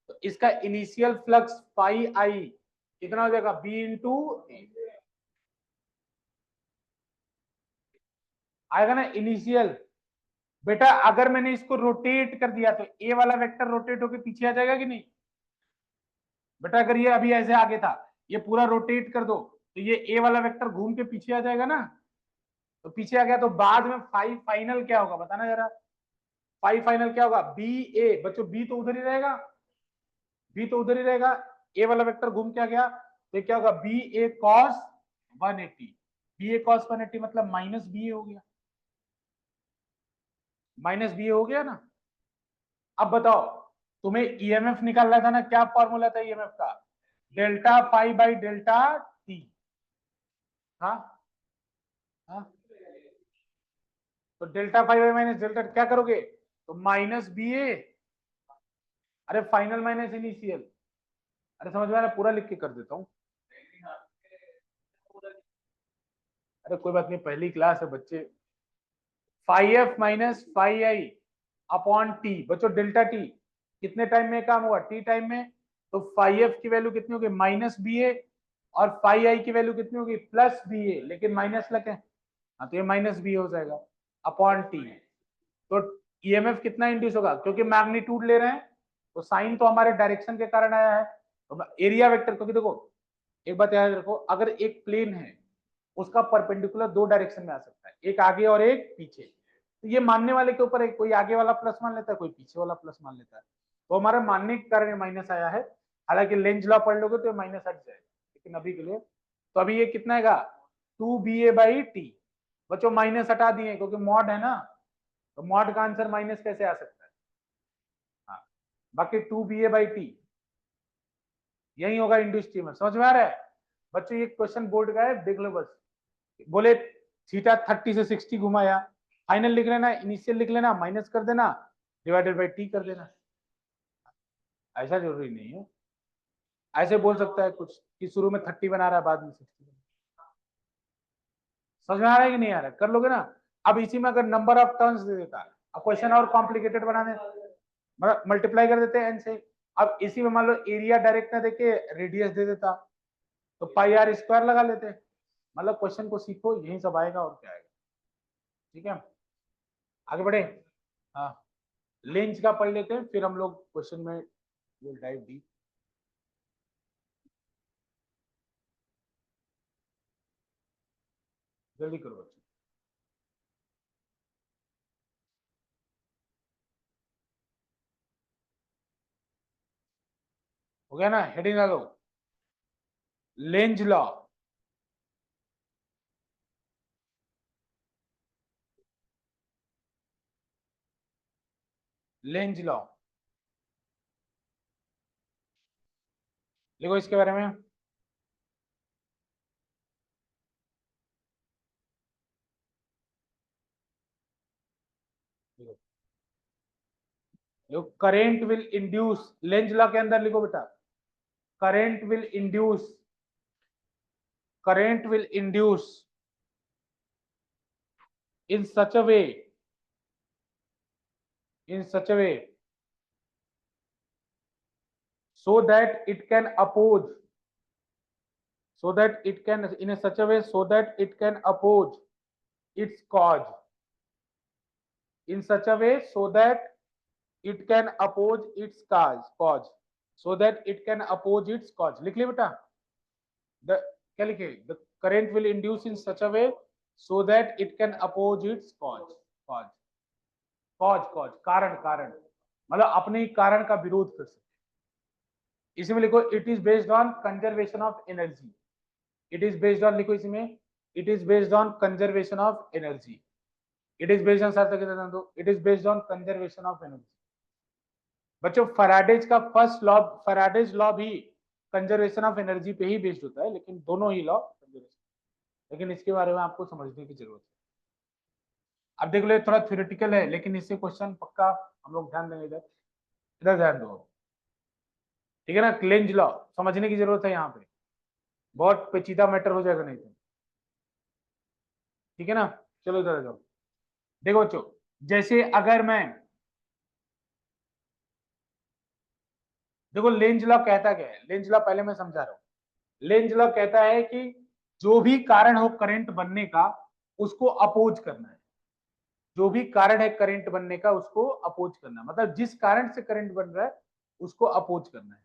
तो इसका इनिशियल फ्लक्स पाई आई कितना हो जाएगा? B इंटू आएगा ना इनिशियल। बेटा अगर मैंने इसको रोटेट कर दिया तो ए वाला वेक्टर रोटेट होकर पीछे आ जाएगा कि नहीं? बेटा अगर ये अभी ऐसे आगे था, ये पूरा रोटेट कर दो तो ये ए वाला वेक्टर घूम के पीछे आ जाएगा ना। तो पीछे आ गया तो बाद में फाइव फाइनल क्या होगा बताना जरा। फाइव फाइनल क्या होगा? BA। बच्चों बी तो उधर ही रहेगा, बी तो उधर ही रहेगा। ए वाला वेक्टर घूम के आ गया तो क्या होगा? BA cos 180। BA cos 180 मतलब माइनस BA हो गया। माइनस BA हो गया ना। अब बताओ, तुम्हें ईएमएफ निकालना था ना, क्या फॉर्मूला था ईएमएफ का? Delta phi by delta T. हाँ हाँ। तो delta phi by minus delta क्या करोगे? तो माइनस BA। अरे फाइनल माइनस इनिशियल। अरे समझ में आ रहा? पूरा लिख के कर देता हूँ। अरे कोई बात नहीं, पहली क्लास है बच्चे। फाइव एफ माइनस फाइव आई अपॉन टी। बच्चों डेल्टा टी कितने टाइम में काम हुआ? टी टाइम में। तो फाइव एफ की वैल्यू कितनी होगी? Minus BA। और फाइव आई की वैल्यू कितनी होगी? प्लस BA, लेकिन माइनस लगे। हाँ तो ये माइनस BA हो जाएगा अपॉन टी। तो ईएमएफ कितना इंड्यूस होगा? क्योंकि मैग्नीट्यूड ले रहे हैं तो साइन तो हमारे डायरेक्शन के कारण आया है। तो एरिया वेक्टर, क्योंकि देखो एक बात याद रखो, अगर एक प्लेन है उसका परपेंडिकुलर दो डायरेक्शन में आ सकता है, एक आगे और एक पीछे। तो ये मानने वाले के ऊपर है, कोई आगे वाला प्लस मान लेता है, कोई पीछे वाला प्लस मान लेता है। तो हमारा मानने के कारण माइनस आया है। हालांकि लेंज लॉ पढ़ लोगे तो माइनस हट जाएगा, लेकिन अभी के लिए तो अभी ये कितना आएगा? 2BA/T। बच्चों माइनस हटा दिए क्योंकि मॉड है ना, तो मॉड का आंसर माइनस कैसे आ सकता है? हाँ, बाकी 2BA/T यही होगा इंड्यूस्ड ईएमएफ। समझ में आ रहा है बच्चों? ये क्वेश्चन बोर्ड का है, देख लो बस। बोले थीटा 30 से 60 घुमाया, फाइनल लिख लेना, इनिशियल लिख लेना, माइनस कर देना, डिवाइडेड बाई टी कर देना। ऐसा जरूरी नहीं है। ऐसे बोल सकता है कुछ कि शुरू में 30 बना रहा है बाद में 60। समझ में आ रहा है कि नहीं आ रहा है? कर लोगे ना। अब इसी में अगर नंबर ऑफ टर्न्स दे देता, अब क्वेश्चन और कॉम्प्लिकेटेड बनाने, मल्टीप्लाई कर देते हैं एन से। अब इसी में मान लो एरिया डायरेक्ट ना देके रेडियस दे देता, तो पाई आर स्क्वायर लगा लेते। मतलब क्वेश्चन को सीखो, यही सब आएगा और क्या आएगा। ठीक है, आगे बढ़े। हाँ, लेंस का पढ़ लेते हैं फिर हम लोग क्वेश्चन में विल डाइव डीप। जल्दी करो बच्चों। हो गया ना, हेडिंग डालो, लेंज लॉ। लेंज लॉ लिखो इसके बारे में। लिखो current will induce, Lenz law के अंदर लिखो बेटा, current will induce, current will induce in such a way, in such a way so that it can oppose, so that it can, in a such a way so that it can oppose its cause, in such a way so that it can oppose its cause, so that it can oppose its cause। लिख लिया बेटा, the क्या लिखे, the current will induce in such a way so that it can oppose its cause, cause कारण, कारण मतलब अपने कारण का विरोध कर सकते। इसमें लिखो it is based on conservation of energy, it is based on, लिखो इसमें it is based on conservation of energy, it is based on, it is based on conservation of energy. बच्चों फैराडेज का फर्स्ट लॉ, फैराडेज लॉ भी conservation of energy पे ही based होता है, लेकिन दोनों ही लॉ कंजर्वेशन, लेकिन इसके बारे में आपको समझने की जरूरत है। अब देख लो थोड़ा थ्योरेटिकल है, लेकिन इससे क्वेश्चन पक्का हम लोग ध्यान देंगे, इधर इधर ध्यान दो, ठीक है ना। लेंज लॉ समझने की जरूरत है यहाँ पे, बहुत पेचीदा मैटर हो जाएगा नहीं तो, ठीक है ना। चलो इधर जाओ, देखो बच्चों, जैसे अगर मैं, देखो लेंज लॉ कहता क्या है, लेंज लॉ पहले मैं समझा रहा हूं। लेंज लॉ कहता है कि जो भी कारण हो करंट बनने का उसको अपोज करना है, जो भी कारण है करंट बनने का उसको अपोज करना है, मतलब जिस कारण से करंट बन रहा है उसको अपोज करना है।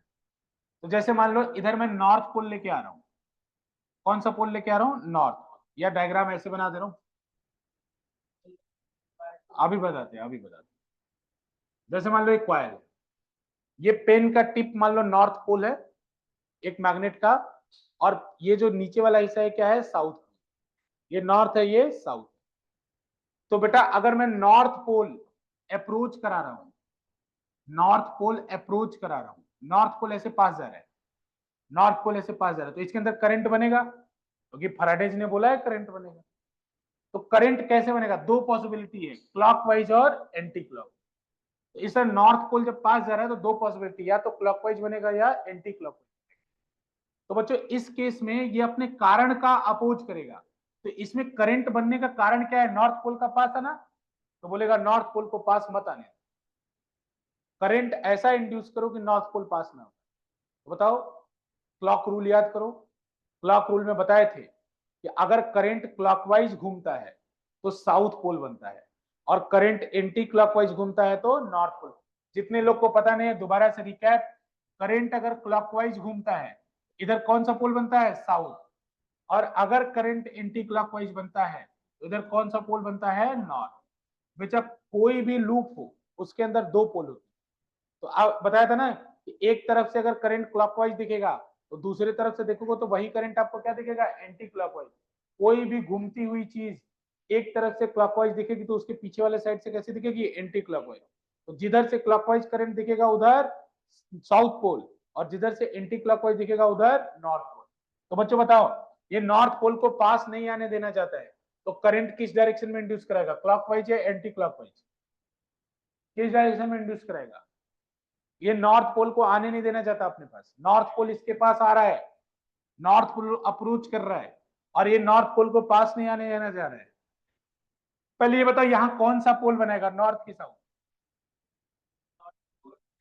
तो जैसे मान लो इधर मैं नॉर्थ पोल लेके आ रहा हूं, कौन सा पोल लेके आ रहा हूं, नॉर्थ, या डायग्राम ऐसे बना दे रहा हूं, अभी बताते हैं, अभी बताते हैं। जैसे मान लो एक कॉइल है, ये पेन का टिप मान लो नॉर्थ पोल है एक मैग्नेट का, और ये जो नीचे वाला हिस्सा है क्या है, साउथ, ये नॉर्थ है ये साउथ। तो बेटा अगर मैं नॉर्थ पोल अप्रोच करा रहा हूं, नॉर्थ पोल अप्रोच करा रहा हूं, नॉर्थ पोल ऐसे पास जा रहा है, नॉर्थ पोल ऐसे पास जा रहा है, तो इसके अंदर करंट बनेगा, क्योंकि फैराडेज ने बोला है करंट बनेगा। तो करंट कैसे बनेगा, दो पॉसिबिलिटी है, क्लॉकवाइज और एंटी क्लॉक। तो इस नॉर्थ पोल जब पास जा रहा है तो दो पॉसिबिलिटी, या तो क्लॉकवाइज बनेगा या एंटी क्लॉकवाइज। तो बच्चों इस केस में ये अपने कारण का अपोज करेगा, तो इसमें करंट बनने का कारण क्या है, नॉर्थ पोल का पास आना, तो बोलेगा नॉर्थ पोल को पास मत आने, करंट ऐसा इंड्यूस करो कि नॉर्थ पोल पास ना हो। तो बताओ, क्लॉक रूल याद करो, क्लॉक रूल में बताए थे कि अगर करंट क्लॉकवाइज घूमता है तो साउथ पोल बनता है, और करंट एंटी क्लॉकवाइज घूमता है तो नॉर्थ पोल। जितने लोग को पता नहीं है दोबारा से रिकैप, करंट अगर क्लॉकवाइज घूमता है इधर कौन सा पोल बनता है, साउथ, और अगर करंट एंटी क्लॉकवाइज बनता है तो इधर कौन सा पोल बनता है, नॉर्थ। बेचा कोई भी लूप हो उसके अंदर दो पोल होते हैं, तो आप बताया था ना कि एक तरफ से अगर करंट क्लॉकवाइज दिखेगा तो दूसरी तरफ से देखोगे तो वही करंट आपको क्या दिखेगा, एंटी क्लॉकवाइज। कोई भी घूमती हुई चीज एक तरफ से क्लॉकवाइज दिखेगी तो उसके पीछे वाले साइड से कैसे दिखेगी, एंटी क्लॉकवाइज। तो जिधर से क्लॉकवाइज करंट दिखेगा उधर साउथ पोल, और जिधर से एंटी क्लॉकवाइज दिखेगा उधर नॉर्थ पोल। तो बच्चों बताओ, ये नॉर्थ पोल को पास नहीं आने देना चाहता है, तो करंट किस डायरेक्शन में इंड्यूस कराएगा, क्लॉकवाइज या एंटी क्लॉकवाइज, किस डायरेक्शन में इंड्यूस कराएगा। ये नॉर्थ पोल को आने नहीं देना चाहता अपने पास, नॉर्थ पोल इसके पास आ रहा है, नॉर्थ पोल अप्रोच कर रहा है, और ये नॉर्थ पोल को पास नहीं आने देना चाह रहा है। पहले ये बताओ यहाँ कौन सा पोल बनाएगा, नॉर्थ की साउथ,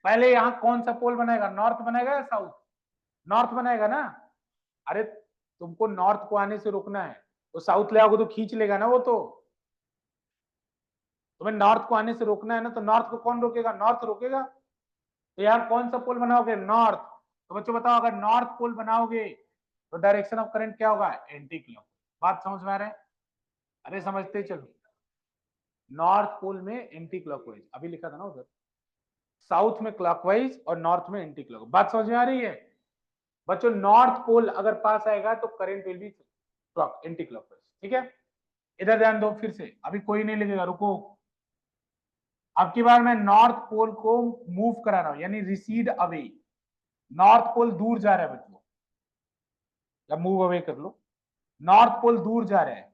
पहले यहाँ कौन सा पोल बनाएगा, नॉर्थ बनाएगा या साउथ, नॉर्थ बनाएगा ना। अरे तुमको नॉर्थ को आने से रोकना है तो साउथ ले आओगे तो खींच लेगा ना वो, तो तुम्हें नॉर्थ को आने से रोकना है ना, तो नॉर्थ को कौन रोकेगा, नॉर्थ रोकेगा। तो यार कौन सा पोल बनाओगे, नॉर्थ। तो बच्चों बताओ अगर नॉर्थ पोल बनाओगे तो डायरेक्शन ऑफ करंट क्या होगा, एंटी क्लॉक। बात समझ में आ रहा है, अरे समझते चलो, नॉर्थ पोल में एंटी क्लॉकवाइज अभी लिखा था ना उधर, साउथ में क्लॉकवाइज और नॉर्थ में एंटी क्लॉक। बात समझ में आ रही है बच्चों? नॉर्थ पोल अगर पास आएगा तो current will be clock anti clockwise, ठीक है। इधर ध्यान दो फिर से, अभी कोई नहीं लिखेगा, रुको। अब की बार मैं नॉर्थ पोल को मूव करा रहा हूं, यानी रिसीड अवे। नॉर्थ पोल दूर जा रहा है बच्चों, या मूव अवे कर लो। नॉर्थ पोल दूर जा रहा है।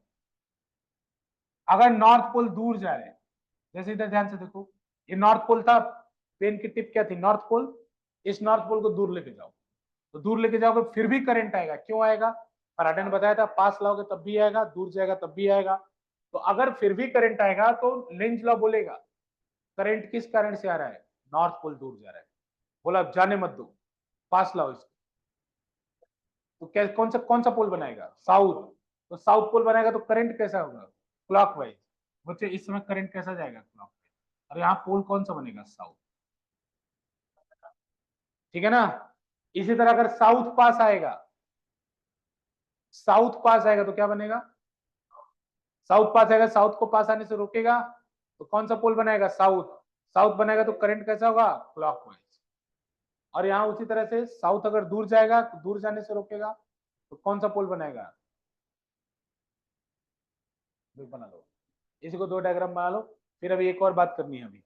अगर नॉर्थ पोल दूर जा रहे हैं, जैसे इधर ध्यान से देखो, ये नॉर्थ पोल था, पेन की टिप क्या थी? North pole. इस नॉर्थ पोल को दूर लेके जाओ, तो दूर लेके जाओगे फिर भी करंट आएगा। क्यों आएगा? फराडे ने बताया था, पास लाओगे तब भी आएगा, दूर जाएगा तब भी आएगा। तो अगर फिर भी करंट आएगा तो लेंज लॉ बोलेगा करंट किस कारण से आ रहा है? नॉर्थ पोल दूर जा रहा है। बोला अब जाने मत दो, पास लाओ इसको। तो क्या कौन सा पोल बनाएगा? साउथ। तो साउथ पोल बनाएगा तो करंट कैसा होगा? क्लॉकवाइज। बच्चे इस समय करंट कैसा जाएगा? क्लॉकवाइज। और यहाँ पोल कौन सा बनेगा? साउथ। ठीक है ना? इसी तरह अगर साउथ पास आएगा, साउथ पास आएगा तो क्या बनेगा? साउथ पास आएगा, साउथ को पास आने से रोकेगा, तो कौन सा पोल बनाएगा? साउथ। साउथ बनाएगा तो करंट कैसा होगा? क्लॉकवाइज। और यहाँ उसी तरह से साउथ अगर दूर जाएगा तो दूर जाने से रोकेगा, तो कौन सा पोल बनाएगा? बना लो, इसी को दो डायग्राम बना लो। फिर अभी एक और बात करनी है अभी।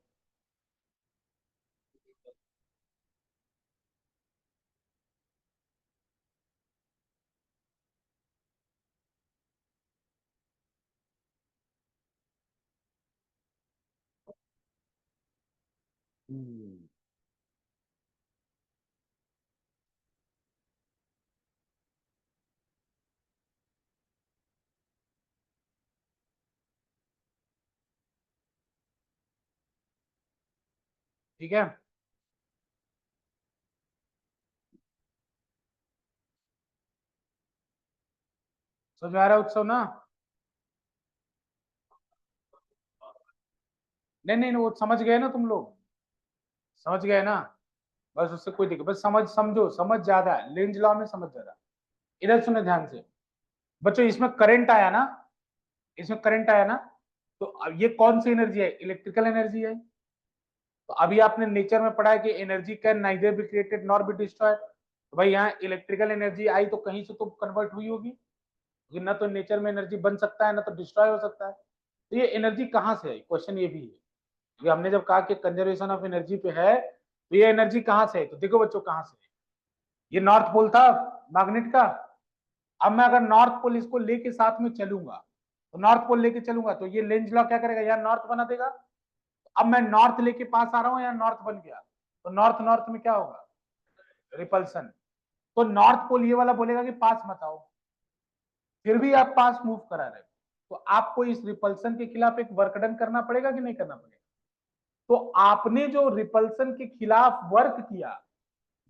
ठीक है, समझ में आ रहा है उत्सव ना? नहीं नहीं, वो समझ गए ना तुम लोग? समझ गए ना? बस उससे कोई दिक्कत, बस समझ, समझो, समझ ज्यादा है लेंज लॉ में, समझ ज्यादा। इधर सुने ध्यान से बच्चों, इसमें करंट आया ना, इसमें करंट आया ना, तो अब ये कौन सी एनर्जी है? इलेक्ट्रिकल एनर्जी है। तो अभी आपने नेचर में पढ़ा है कि energy can neither be created nor be destroyed. तो भाई यहाँ इलेक्ट्रिकल एनर्जी आई तो कहीं से तो कन्वर्ट हुई होगी, क्योंकि ना तो नेचर में एनर्जी बन सकता है ना तो डिस्ट्रॉय हो सकता है। तो ये एनर्जी कहाँ से आई? क्वेश्चन ये भी है। ये हमने जब कहा कि कंजर्वेशन ऑफ एनर्जी पे है, तो ये एनर्जी कहाँ से है? तो देखो बच्चों कहाँ से है। ये नॉर्थ पोल था मैग्नेट का। अब मैं अगर नॉर्थ पोल इसको लेके साथ में चलूंगा, तो नॉर्थ पोल लेके चलूंगा तो ये लेंज लॉ क्या करेगा? यार नॉर्थ बना देगा। अब मैं नॉर्थ लेके पास आ रहा हूं, या नॉर्थ बन गया, तो नॉर्थ नॉर्थ में क्या होगा? रिपल्सन। तो नॉर्थ पोल ये वाला बोलेगा कि पास मत आओ, फिर भी आप पास मूव करा रहे हो, तो आपको इस रिपल्सन के खिलाफ एक वर्क डन करना पड़ेगा कि नहीं करना पड़ेगा? तो आपने जो रिपल्सन के खिलाफ वर्क किया,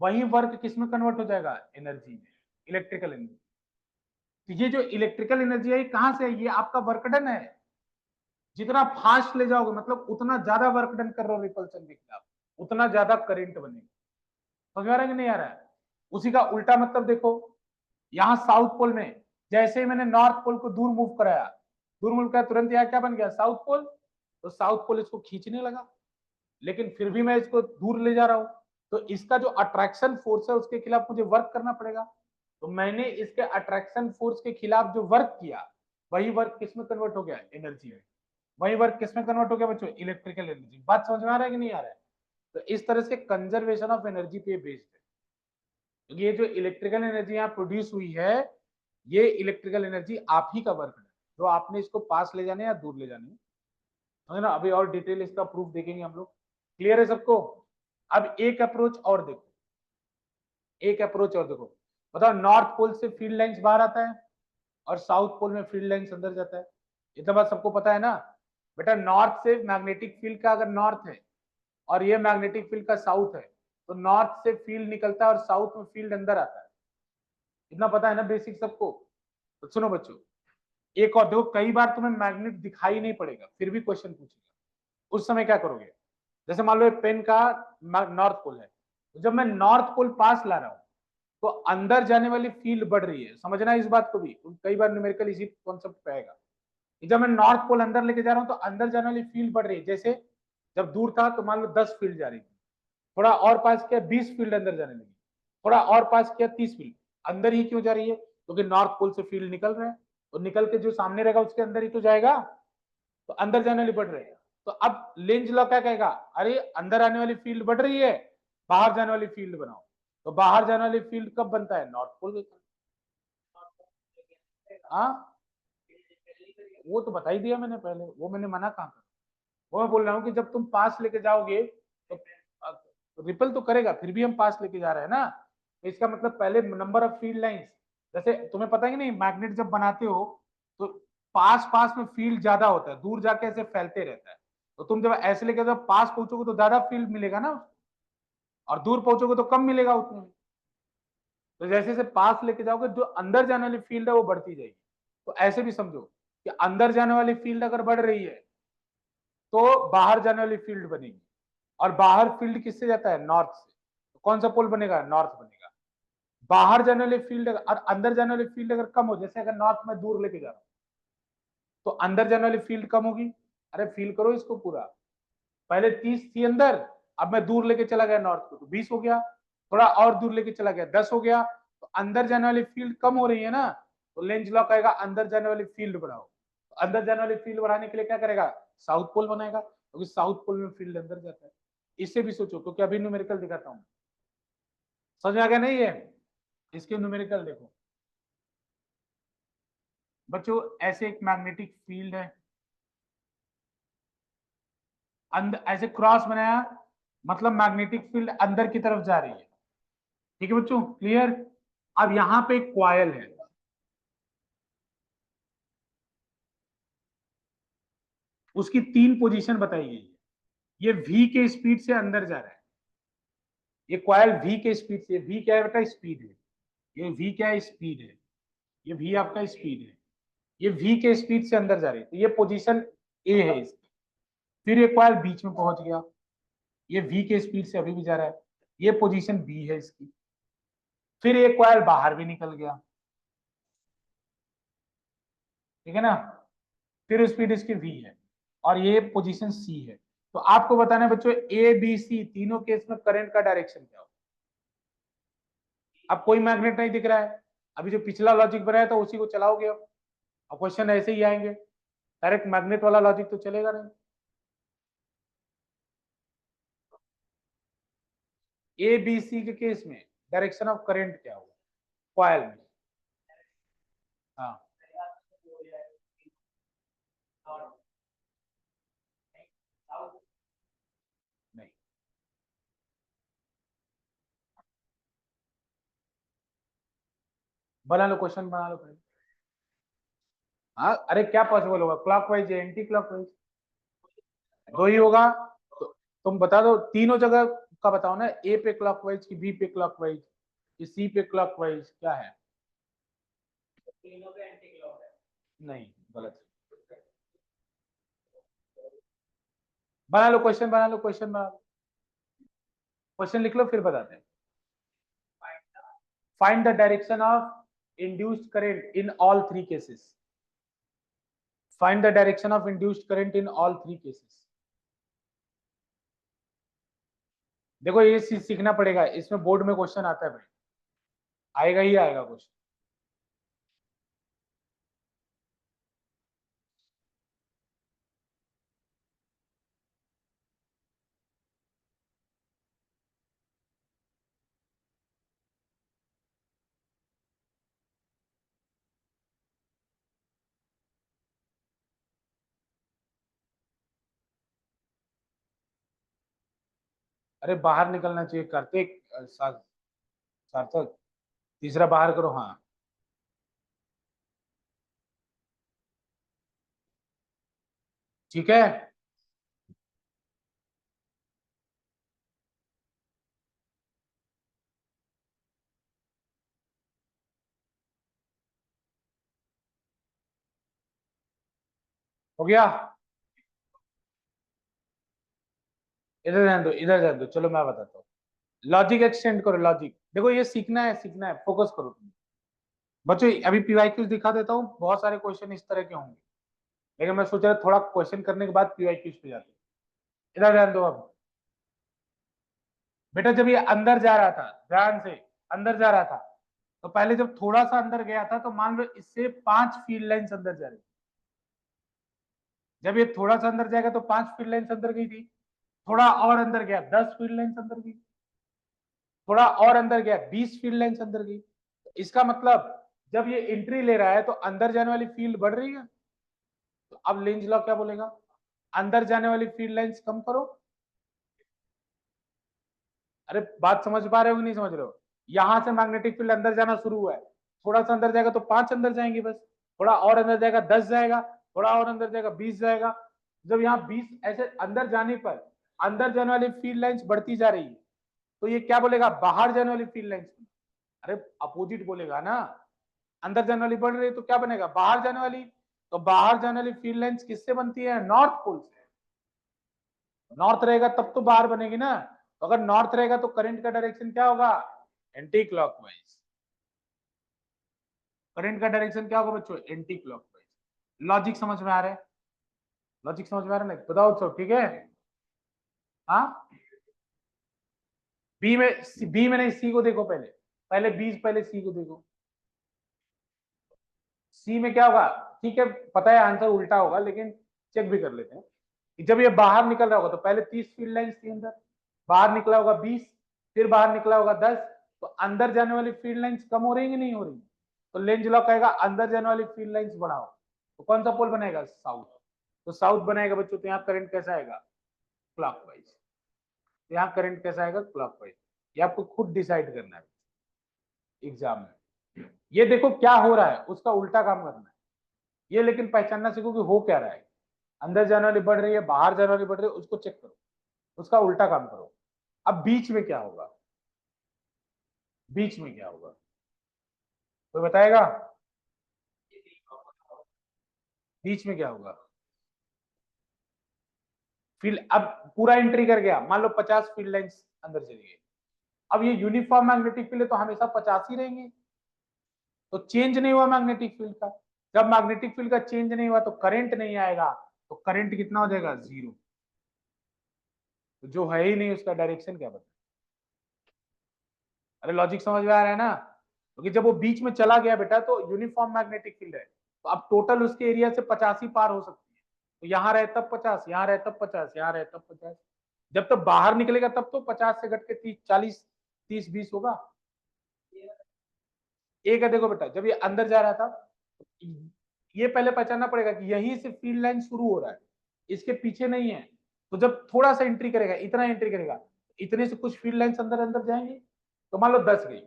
वही वर्क किस में कन्वर्ट हो जाएगा? एनर्जी में, इलेक्ट्रिकल एनर्जी। तो ये जो इलेक्ट्रिकल एनर्जी है, कहां से है? ये आपका वर्क डन है। जितना फास्ट ले जाओगे, मतलब उतना ज्यादा वर्क डन कर रहे हो रिपल्सन के खिलाफ, उतना ज्यादा करंट बनेगा। समझ आ रहा है कि नहीं आ रहा है? उसी का उल्टा मतलब देखो, यहाँ साउथ पोल में जैसे ही मैंने नॉर्थ पोल को दूर मूव कराया, दूर मूव कराया, तुरंत यहाँ क्या बन गया? South pole. तो साउथ पोल इसको खींचने लगा, लेकिन फिर भी मैं इसको दूर ले जा रहा हूं, तो इसका जो अट्रैक्शन फोर्स है उसके खिलाफ मुझे वर्क करना पड़ेगा। तो मैंने इसके अट्रैक्शन फोर्स के खिलाफ जो वर्क किया, वही वर्क किसमें कन्वर्ट हो गया? एनर्जी में। वही वर्क किसमें कन्वर्ट हो गया बच्चों? Electrical energy. बात समझ में आ रहा है कि नहीं आ रहा है? तो इस तरह से कंजर्वेशन ऑफ एनर्जी पे बेस्ड है, क्योंकि ये जो इलेक्ट्रिकल एनर्जी यहाँ प्रोड्यूस हुई है, ये इलेक्ट्रिकल एनर्जी आप ही का वर्क है, जो आपने इसको पास ले जाने या दूर ले जाने, है ना? अभी और डिटेल इसका प्रूफ देखेंगे हम लोग। क्लियर है सबको? अब एक अप्रोच और देखो, एक अप्रोच और देखो। बताओ, नॉर्थ पोल से फील्ड लाइंस बाहर आता है और साउथ पोल में फील्ड लाइंस अंदर जाता है। इतना बात सबको पता है ना? बेटा नॉर्थ से मैग्नेटिक फील्ड का अगर नॉर्थ है और ये मैग्नेटिक फील्ड का साउथ है, तो नॉर्थ से फील्ड निकलता है और साउथ में फील्ड अंदर आता है। इतना पता है ना बेसिक सबको? तो सुनो बच्चों, एक और देखो, कई बार तुम्हें मैग्नेट दिखाई नहीं पड़ेगा फिर भी क्वेश्चन पूछेगा, उस समय क्या करोगे? जैसे मान लो पेन का नॉर्थ पोल है, तो जब मैं नॉर्थ पोल पास ला रहा हूं, तो अंदर जाने वाली फील्ड बढ़ रही है। समझना इस बात को भी, कई बार न्यूमेरिकल इसी कॉन्सेप्ट पे आएगा। जब मैं नॉर्थ पोल अंदर लेके जा रहा हूँ तो अंदर जाने वाली फील्ड बढ़ रही है। जैसे जब दूर था तो मान लो 10 फील्ड जा रही थी, थोड़ा और पास किया 20 फील्ड अंदर जाने लगी, थोड़ा और पास किया 30 फील्ड। अंदर ही क्यों जा रही है? क्योंकि नॉर्थ पोल से फील्ड निकल रहा है, तो निकल के जो सामने रहेगा उसके अंदर ही तो जाएगा, तो अंदर जाने वाली बढ़ रही है। तो अब लेंज लॉ क्या कहेगा? अरे अंदर आने वाली फील्ड बढ़ रही है, बाहर जाने वाली फील्ड बनाओ। तो बाहर जाने वाली फील्ड कब बनता है? नॉर्थ पोल के। हाँ, वो तो बता ही दिया मैंने पहले, वो मैंने मना कहा था। वो मैं बोल रहा हूँ कि जब तुम पास लेके जाओगे तो रिपल तो करेगा, फिर भी हम पास लेके जा रहे हैं ना। तो इसका मतलब पहले नंबर ऑफ फील्ड लाइंस, जैसे तुम्हें पता है कि नहीं, मैग्नेट जब बनाते हो तो पास पास में फील्ड ज्यादा होता है, दूर जाके ऐसे फैलते रहता है। तो तुम जब ऐसे लेके जब पास पहुंचोगे तो ज्यादा फील्ड मिलेगा ना, और दूर पहुंचोगे तो कम मिलेगा उतने में। तो जैसे जैसे पास लेके जाओगे जो अंदर जाने वाली फील्ड है वो बढ़ती जाएगी। तो ऐसे भी समझो कि अंदर जाने वाली फील्ड अगर बढ़ रही है तो बाहर जाने वाली फील्ड बनेगी, और बाहर फील्ड किससे जाता है? नॉर्थ से। तो कौन सा पोल बनेगा? नॉर्थ बनेगा। बाहर जाने वाली फील्ड और अंदर जाने वाली फील्ड अगर कम हो, जैसे अगर नॉर्थ में दूर लेके जा रहा हूं तो अंदर जाने वाली फील्ड कम होगी। अरे फील करो इसको पूरा, पहले 30 थी अंदर, अब मैं दूर लेके चला गया नॉर्थ को तो 20 हो गया, थोड़ा और दूर लेके चला गया 10 हो गया। तो अंदर जाने वाली फील्ड कम हो रही है ना, तो लेंज लॉ कहेगा अंदर जाने वाली फील्ड बढ़ाओ। तो अंदर जाने वाली फील्ड बढ़ाने के लिए क्या करेगा? साउथ पोल बनाएगा, क्योंकि साउथ पोल में फील्ड अंदर जाता है। इससे भी सोचो, क्योंकि अभी न्यूमेरिकल दिखाता हूँ। समझ में आ गया नहीं है? इसके न्यूमेरिकल देखो बच्चों, ऐसे एक मैग्नेटिक फील्ड है, अंदर ऐसे क्रॉस बनाया, मतलब मैग्नेटिक फील्ड अंदर की तरफ जा रही है। ठीक है बच्चों, क्लियर? अब यहां पे एक क्वायल है, उसकी 3 पोजीशन बताई गई है। ये वी के स्पीड से अंदर जा रहा है, ये क्वायल वी के स्पीड से, वी क्या है बेटा? स्पीड है। ये वी क्या है? स्पीड है। ये वी आपका स्पीड है, ये वी के स्पीड से अंदर जा रही है, तो ये पोजीशन ए है इसकी। फिर ये क्वायल बीच में पहुंच गया, ये वी के स्पीड से अभी भी जा रहा है, ये पोजीशन बी है इसकी। फिर एक क्वायल बाहर भी निकल गया, ठीक है ना? फिर स्पीड इसकी वी है, और ये पोजीशन सी है। तो आपको बताना है बच्चों, ए बी सी तीनों केस में करंट का डायरेक्शन क्या हो। अब कोई मैग्नेट नहीं दिख रहा है, अभी जो पिछला लॉजिक बनाया था उसी को चलाओगे। अब क्वेश्चन ऐसे ही आएंगे, डायरेक्ट मैग्नेट वाला लॉजिक तो चलेगा नहीं। ए बी सी के केस में डायरेक्शन ऑफ करंट क्या होगा कॉइल में? हाँ, नहीं, बना लो क्वेश्चन, बना लो पहले। हाँ, अरे क्या पॉसिबल होगा? क्लॉकवाइज या एंटी क्लॉकवाइज? दो ही होगा। तो तुम बता दो तीनों जगह का, बताओ ना, ए पे क्लॉकवाइज की बी पे क्लॉकवाइज की सी पे क्लॉकवाइज, क्या है? नहीं, गलत। बना लो क्वेश्चन, बना लो क्वेश्चन, बना लो क्वेश्चन, लिख लो फिर बताते हैं। Find the direction of induced current in all three cases. Find the direction of induced current in all three cases. देखो ये चीज सीखना पड़ेगा, इसमें बोर्ड में क्वेश्चन आता है भाई, आएगा ही आएगा क्वेश्चन। अरे बाहर निकलना चाहिए, करते सार्थक, तीसरा बाहर करो। हाँ, ठीक है। हो गया? इधर ध्यान दो, इधर ध्यान दो, चलो मैं बताता हूँ। लॉजिक एक्सटेंड करो, लॉजिक देखो, ये सीखना है, सीखना है, फोकस करो तुम बच्चों। अभी पीवाईक्यूज दिखा देता हूँ, बहुत सारे क्वेश्चन इस तरह के होंगे। लेकिन मैं सोच रहा थोड़ा क्वेश्चन करने के बाद पीवाईक्यूज पे जाते हैं। इधर ध्यान दो। अब बेटा जब ये अंदर जा रहा था, ध्यान से अंदर जा रहा था, तो पहले जब थोड़ा सा अंदर गया था तो मान लो इससे 5 फील्ड लाइंस अंदर जा रही। जब ये थोड़ा सा अंदर जाएगा तो 5 फील्ड लाइंस अंदर गई थी। थोड़ा और अंदर गया 10 फील्ड लाइंस अंदर गई। थोड़ा और अंदर गया 20 फील्ड लाइंस अंदर गई। इसका मतलब जब ये एंट्री ले रहा है तो अंदर जाने वाली फील्ड बढ़ रही है। तो अब लेंज लॉ क्या बोलेगा, अंदर जाने वाली फील्ड लाइंस कम करो। अरे बात समझ पा रहे हो कि नहीं समझ रहे हो? यहां से मैग्नेटिक फील्ड अंदर जाना शुरू हुआ है, थोड़ा सा अंदर जाएगा तो 5 अंदर जाएंगे बस, थोड़ा और अंदर जाएगा 10 जाएगा, थोड़ा और अंदर जाएगा 20 जाएगा। जब यहाँ 20 ऐसे अंदर जाने पर अंदर जाने वाली फील्ड लाइंस बढ़ती जा रही है, तो ये क्या बोलेगा, बाहर जाने वाली फील्ड लाइंस। अरे अपोजिट बोलेगा ना, अंदर जाने वाली बढ़ रही है तो क्या बनेगा, बाहर जाने वाली। तो बाहर जाने वाली फील्ड लाइंस किससे बनती है, नॉर्थ पोल से। नॉर्थ रहेगा तब तो बाहर बनेगी ना। तो अगर नॉर्थ रहेगा तो करंट का डायरेक्शन क्या होगा, एंटी क्लॉकवाइज। करंट का डायरेक्शन क्या होगा बच्चों, एंटी क्लॉकवाइज। लॉजिक समझ में आ रहा है? लॉजिक समझ में आ रहा है ना, बताओ सब ठीक है। हाँ, बी में नहीं, सी को देखो पहले, पहले बी पहले सी को देखो। सी में क्या होगा, ठीक है पता है आंसर उल्टा होगा, लेकिन चेक भी कर लेते हैं। जब ये बाहर निकल रहा होगा तो पहले 30 फील्ड लाइंस थी अंदर, बाहर निकला होगा 20, फिर बाहर निकला होगा 10। तो अंदर जाने वाली फील्ड लाइंस कम हो रही है नहीं हो रही? तो लेंज लॉ कहेगा अंदर जाने वाली फील्ड लाइंस बढ़ाओ। तो कौन सा पोल बनेगा, साउथ। तो साउथ बनाएगा बच्चों, तो यहाँ करंट कैसा आएगा, क्लॉकवाइज। यहाँ करंट कैसा आएगा, क्लॉकवाइज। ये आपको खुद डिसाइड करना है एग्जाम में। ये देखो क्या हो रहा है उसका उल्टा काम करना है ये, लेकिन पहचानना सीखो कि हो क्या रहा है। अंदर जाने वाली बढ़ रही है, बाहर जाने वाली बढ़ रही है, उसको चेक करो, उसका उल्टा काम करो। अब बीच में क्या होगा, बीच में क्या होगा, कोई बताएगा? बीच में क्या होगा, फील्ड अब पूरा एंट्री कर गया, मान लो 50 फील्ड लाइंस अंदर चली गई। अब ये यूनिफॉर्म मैग्नेटिक फील्ड है तो हमेशा 50 ही रहेंगे, तो चेंज नहीं हुआ मैग्नेटिक फील्ड का। जब मैग्नेटिक फील्ड का चेंज नहीं हुआ तो करंट नहीं आएगा, तो करंट कितना हो जाएगा, 0। तो जो है ही नहीं उसका डायरेक्शन क्या बता। अरे लॉजिक समझ में आ रहा है ना? क्योंकि जब वो बीच में चला गया बेटा तो यूनिफॉर्म मैग्नेटिक फील्ड है, तो अब टोटल उसके एरिया से 50 ही पार हो सकती है। तो यहाँ रहे तब 50, यहाँ रहे तब 50, यहाँ रहे तब 50। जब तक बाहर निकलेगा तब तो 50 से घट के 30 40 30 20 होगा। एक है देखो बेटा, जब ये अंदर जा रहा था, ये पहले पहचानना पड़ेगा कि यहीं से फील्ड लाइन शुरू हो रहा है, इसके पीछे नहीं है। तो जब थोड़ा सा एंट्री करेगा, इतना एंट्री करेगा, इतने से कुछ फील्ड लाइंस अंदर अंदर जाएंगे। तो मान लो 10 गई,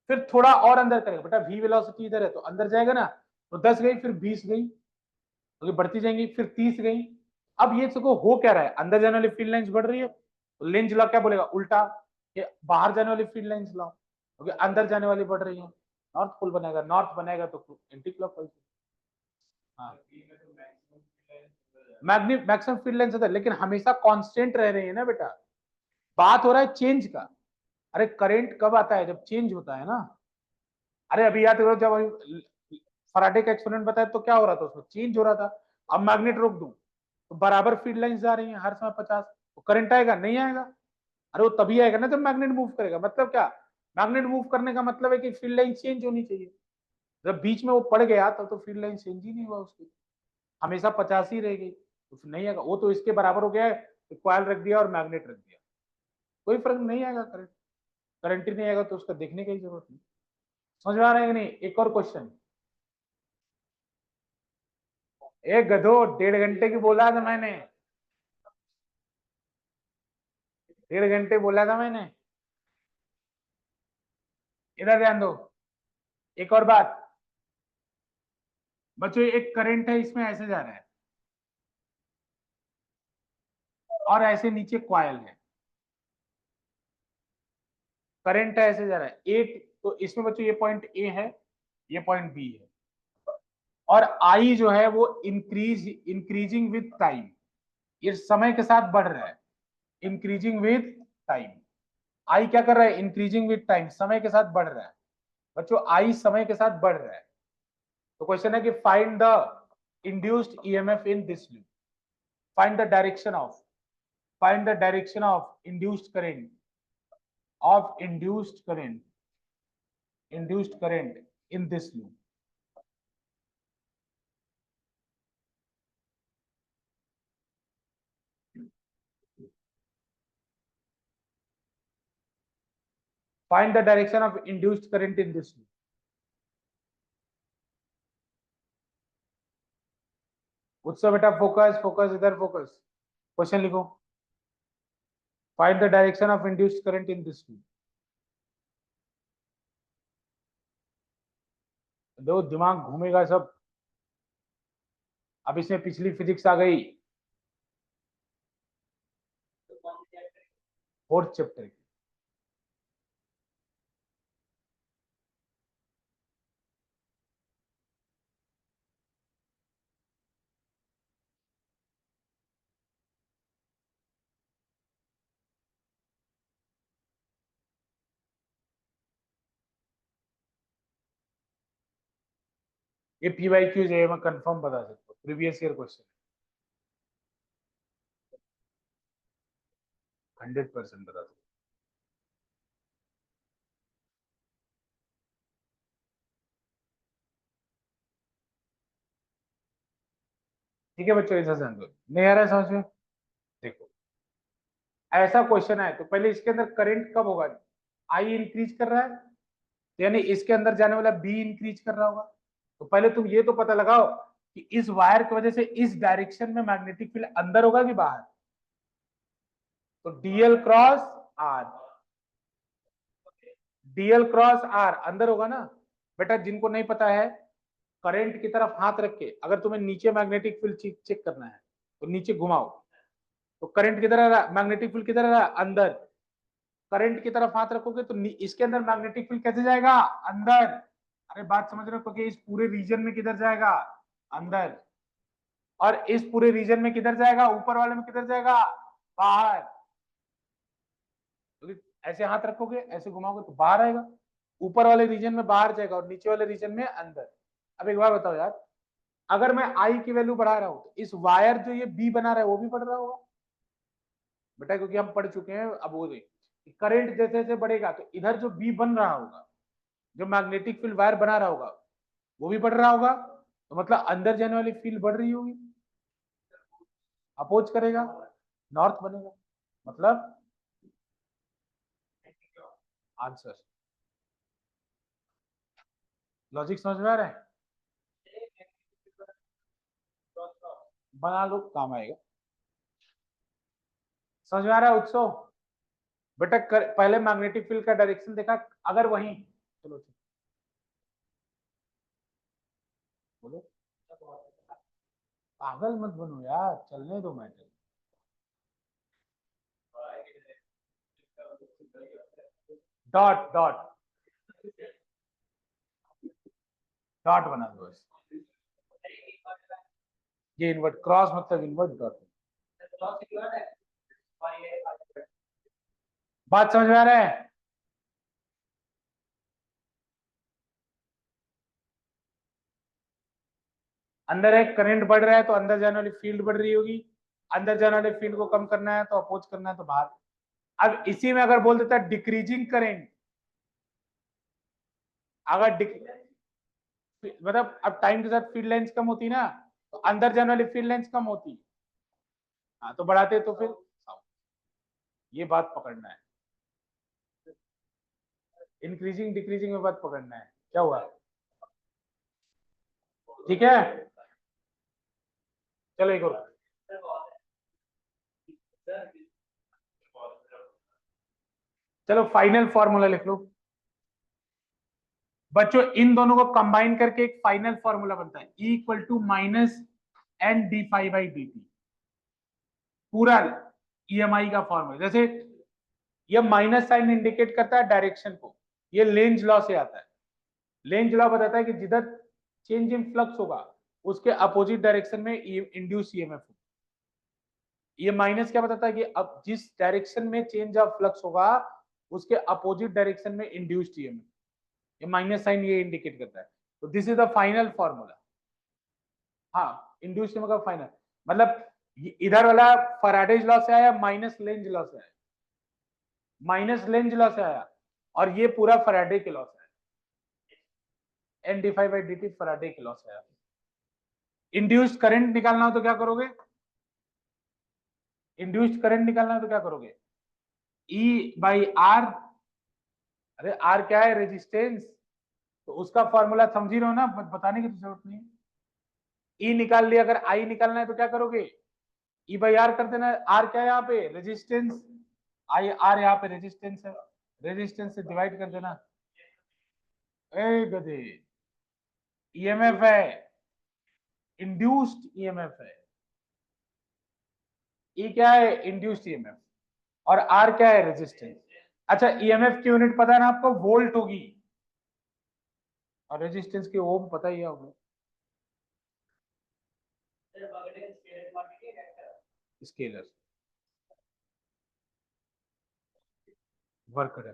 फिर थोड़ा और अंदर करेगा बेटा, वी वेलोसिटी इधर है तो अंदर जाएगा ना। तो 10 गई, फिर 20 गई, तो बढ़ती जाएंगी, फिर 30 गई। अब ये सबको हो क्या रहा है, अंदर जाने वाली फील्ड लाइंस बढ़ रही है, तो लेंज लॉ क्या बोलेगा, उल्टा। ये बाहर जाने वाली फील्ड लाइंस लॉ, क्योंकि अंदर जाने वाली बढ़ रही है, नॉर्थ पोल बनेगा, नॉर्थ बनेगा तो एंटी क्लॉकवाइज। हाँ, मैक्सिमम फील्ड लाइंस होता है, लेकिन हमेशा कांस्टेंट रह रही है ना बेटा। बात हो रहा है चेंज का। अरे करंट कब आता है, जब चेंज होता है ना। अरे अभी याद करो, जब फराडे का एक्सपेरिमेंट बताया तो क्या हो रहा था, उसमें चेंज हो रहा था। अब मैग्नेट रोक दूं तो बराबर फील्ड लाइंस जा रही हैं हर समय 50, तो करंट आएगा नहीं आएगा? अरे वो तभी आएगा ना जब मैग्नेट मूव करेगा। मतलब क्या, मैग्नेट मूव करने का मतलब है कि फील्ड लाइन चेंज होनी चाहिए। जब बीच में वो पड़ गया तो फील्ड लाइन चेंज ही नहीं हुआ उसकी, हमेशा 50 ही रह गई, तो फिर नहीं आएगा। वो तो इसके बराबर हो गया है, कॉइल रख दिया और मैग्नेट रख दिया, कोई फर्क नहीं आएगा। करंट, करंट ही नहीं आएगा तो उसका देखने की जरूरत नहीं। समझ में आ रहा है कि नहीं? एक और क्वेश्चन। एक गधो, 1.5 घंटे की बोला था मैंने, 1.5 घंटे बोला था मैंने। इधर ध्यान दो, एक और बात बच्चों, एक करंट है इसमें ऐसे जा रहा है और ऐसे नीचे कॉइल है, करंट है ऐसे जा रहा है एक। तो इसमें बच्चों ये पॉइंट ए है, ये पॉइंट बी है, और आई जो है वो इंक्रीजिंग विथ टाइम, ये समय के साथ बढ़ रहा है, इंक्रीजिंग विथ टाइम। आई क्या कर रहा है, इंक्रीजिंग विथ टाइम, समय के साथ बढ़ रहा है बच्चों, आई समय के साथ बढ़ रहा है। तो क्वेश्चन है कि find the induced EMF in this loop. Find the direction of induced current in this loop. Find the direction of induced current in this loop. उत्सव बेटा फोकस इधर फोकस. क्वेश्चन लिखो. Find the direction of induced current in this loop. दो दिमाग घूमेगा सब. अब इसमें पिछली फिजिक्स आ गई. Fourth chapter. ये PYQs है, मैं कंफर्म बता सकता हूँ. प्रीवियस ईयर क्वेश्चन 100% बता सकता. ठीक है बच्चों, ऐसा समझो. नहीं आ रहा है समझ में? देखो, ऐसा क्वेश्चन है तो पहले इसके अंदर करंट कब होगा? आई इंक्रीज कर रहा है, यानी इसके अंदर जाने वाला बी इंक्रीज कर रहा होगा. तो पहले तुम ये तो पता लगाओ कि इस वायर की वजह से इस डायरेक्शन में मैग्नेटिक फील्ड अंदर होगा कि बाहर. तो डीएल क्रॉस आर अंदर होगा ना बेटा. जिनको नहीं पता है, करंट की तरफ हाथ रख के अगर तुम्हें नीचे मैग्नेटिक फील्ड चेक करना है तो नीचे घुमाओ. तो करंट किधर आ रहा, मैग्नेटिक फील्ड किधर आ रहा, अंदर. करंट की तरफ हाथ रखोगे तो इसके अंदर मैग्नेटिक फील्ड कैसे जाएगा, अंदर. अरे बात समझ रहे हो? क्योंकि इस पूरे रीजन में किधर जाएगा, अंदर. और इस पूरे रीजन में किधर जाएगा, ऊपर वाले में किधर जाएगा, बाहर. तो ऐसे हाथ रखोगे, ऐसे घुमाओगे तो बाहर आएगा. ऊपर वाले रीजन में बाहर जाएगा और नीचे वाले रीजन में अंदर. अब एक बार बताओ यार, अगर मैं आई की वैल्यू बढ़ा रहा हूं तो इस वायर जो ये बी बना रहा है वो भी बढ़ रहा होगा बेटा, क्योंकि हम पढ़ चुके हैं. अब वो करंट जैसे जैसे बढ़ेगा तो इधर जो बी बन रहा होगा, जो मैग्नेटिक फील्ड वायर बना रहा होगा, वो भी बढ़ रहा होगा. तो मतलब अंदर जाने वाली फील्ड बढ़ रही होगी, अपोज करेगा, नॉर्थ बनेगा. मतलब आंसर. लॉजिक समझ में आ रहा है? बना लो, काम आएगा. समझ में आ रहा है उत्सव बेटा? पहले मैग्नेटिक फील्ड का डायरेक्शन देखा, अगर वही. चलो बोलो. पागल मत बनो यार, चलने दो मैटर. डॉट डॉट डॉट बना दो बस. ये इन्वर्ट क्रॉस मतलब इन्वर्ट डॉट. बात समझ में आ रहा है? अंदर एक करंट बढ़ रहा है तो अंदर जाने वाली फील्ड बढ़ रही होगी. अंदर जाने वाले फील्ड को कम करना है तो अपोज करना है तो बाहर. अब इसी में अगर बोल देता डिक्रीजिंग करंट, अगर मतलब अब टाइम के साथ फील्ड लेंथ कम होती ना, तो अंदर जाने वाली फील्ड लेंथ कम होती. हाँ तो बढ़ाते तो फिर. ये बात पकड़ना है. इंक्रीजिंग डिक्रीजिंग में बात पकड़ना है. क्या हुआ? ठीक है, चलो एक और. चलो फाइनल फॉर्मूला लिख लो बच्चों. इन दोनों को कंबाइन करके एक फाइनल फॉर्मूला बनता है, E equal to minus N D phi by D T. पूरा EMI का फॉर्मूला. जैसे ये माइनस साइन इंडिकेट करता है डायरेक्शन को, ये लेंज लॉ से आता है. लेंज लॉ बताता है कि जिधर चेंज इन फ्लक्स होगा उसके अपोजिट डायरेक्शन में इंड्यूस EMF होगा. ये माइनस क्या बताता है कि अब जिस डायरेक्शन में चेंज ऑफ फ्लक्स होगा उसके अपोजिट डायरेक्शन में इंड्यूस्ड EMF. ये माइनस साइन ये इंडिकेट करता है. तो this is the final formula. हाँ इंड्यूस्ड ईएमएफ का फाइनल मतलब इधर वाला फैराडेज लॉ से आया माइनस लेंज लॉ से आया, माइनस लेंज लॉ से आया, और ये पूरा फैराडे के लॉ से आया, N D phi by D T Faraday के लॉ से आया। इंड्यूस्ड करंट निकालना हो तो क्या करोगे, इंड्यूस्ड करंट निकालना हो तो क्या करोगे, ई बाई आर, अरे आर क्या है, रेजिस्टेंस, तो उसका फॉर्मूला समझ ही रहो ना, बताने की तो जरूरत नहीं। ई निकाल लिया, अगर आई निकालना है तो क्या करोगे, ई बाई आर कर देना, आर क्या है यहाँ पे, रेजिस्टेंस, आई आर यहाँ पे रेजिस्टेंस है, रेजिस्टेंस से डिवाइड कर देना। ए गधे, ईएमएफ है, इंड्यूस्ड ईएमएफ है, ई क्या है, इंड्यूस्ड ईएमएफ, और आर क्या है, रेजिस्टेंस। अच्छा ईएमएफ की यूनिट पता है ना आपको, वोल्ट होगी, और रेजिस्टेंस की ओम पता ही है होगा, स्केलर वर्क करे।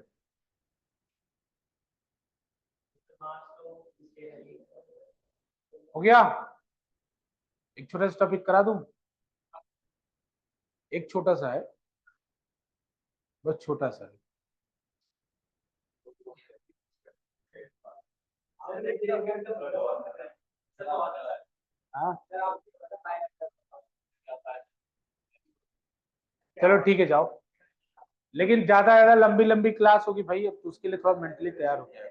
हो गया, एक छोटा सा टॉपिक करा दूं, एक छोटा सा है, बस छोटा सा है। हाँ चलो ठीक है जाओ, लेकिन ज्यादा ज्यादा लंबी लंबी क्लास होगी भाई, अब तो उसके लिए थोड़ा मेंटली तैयार हो गया।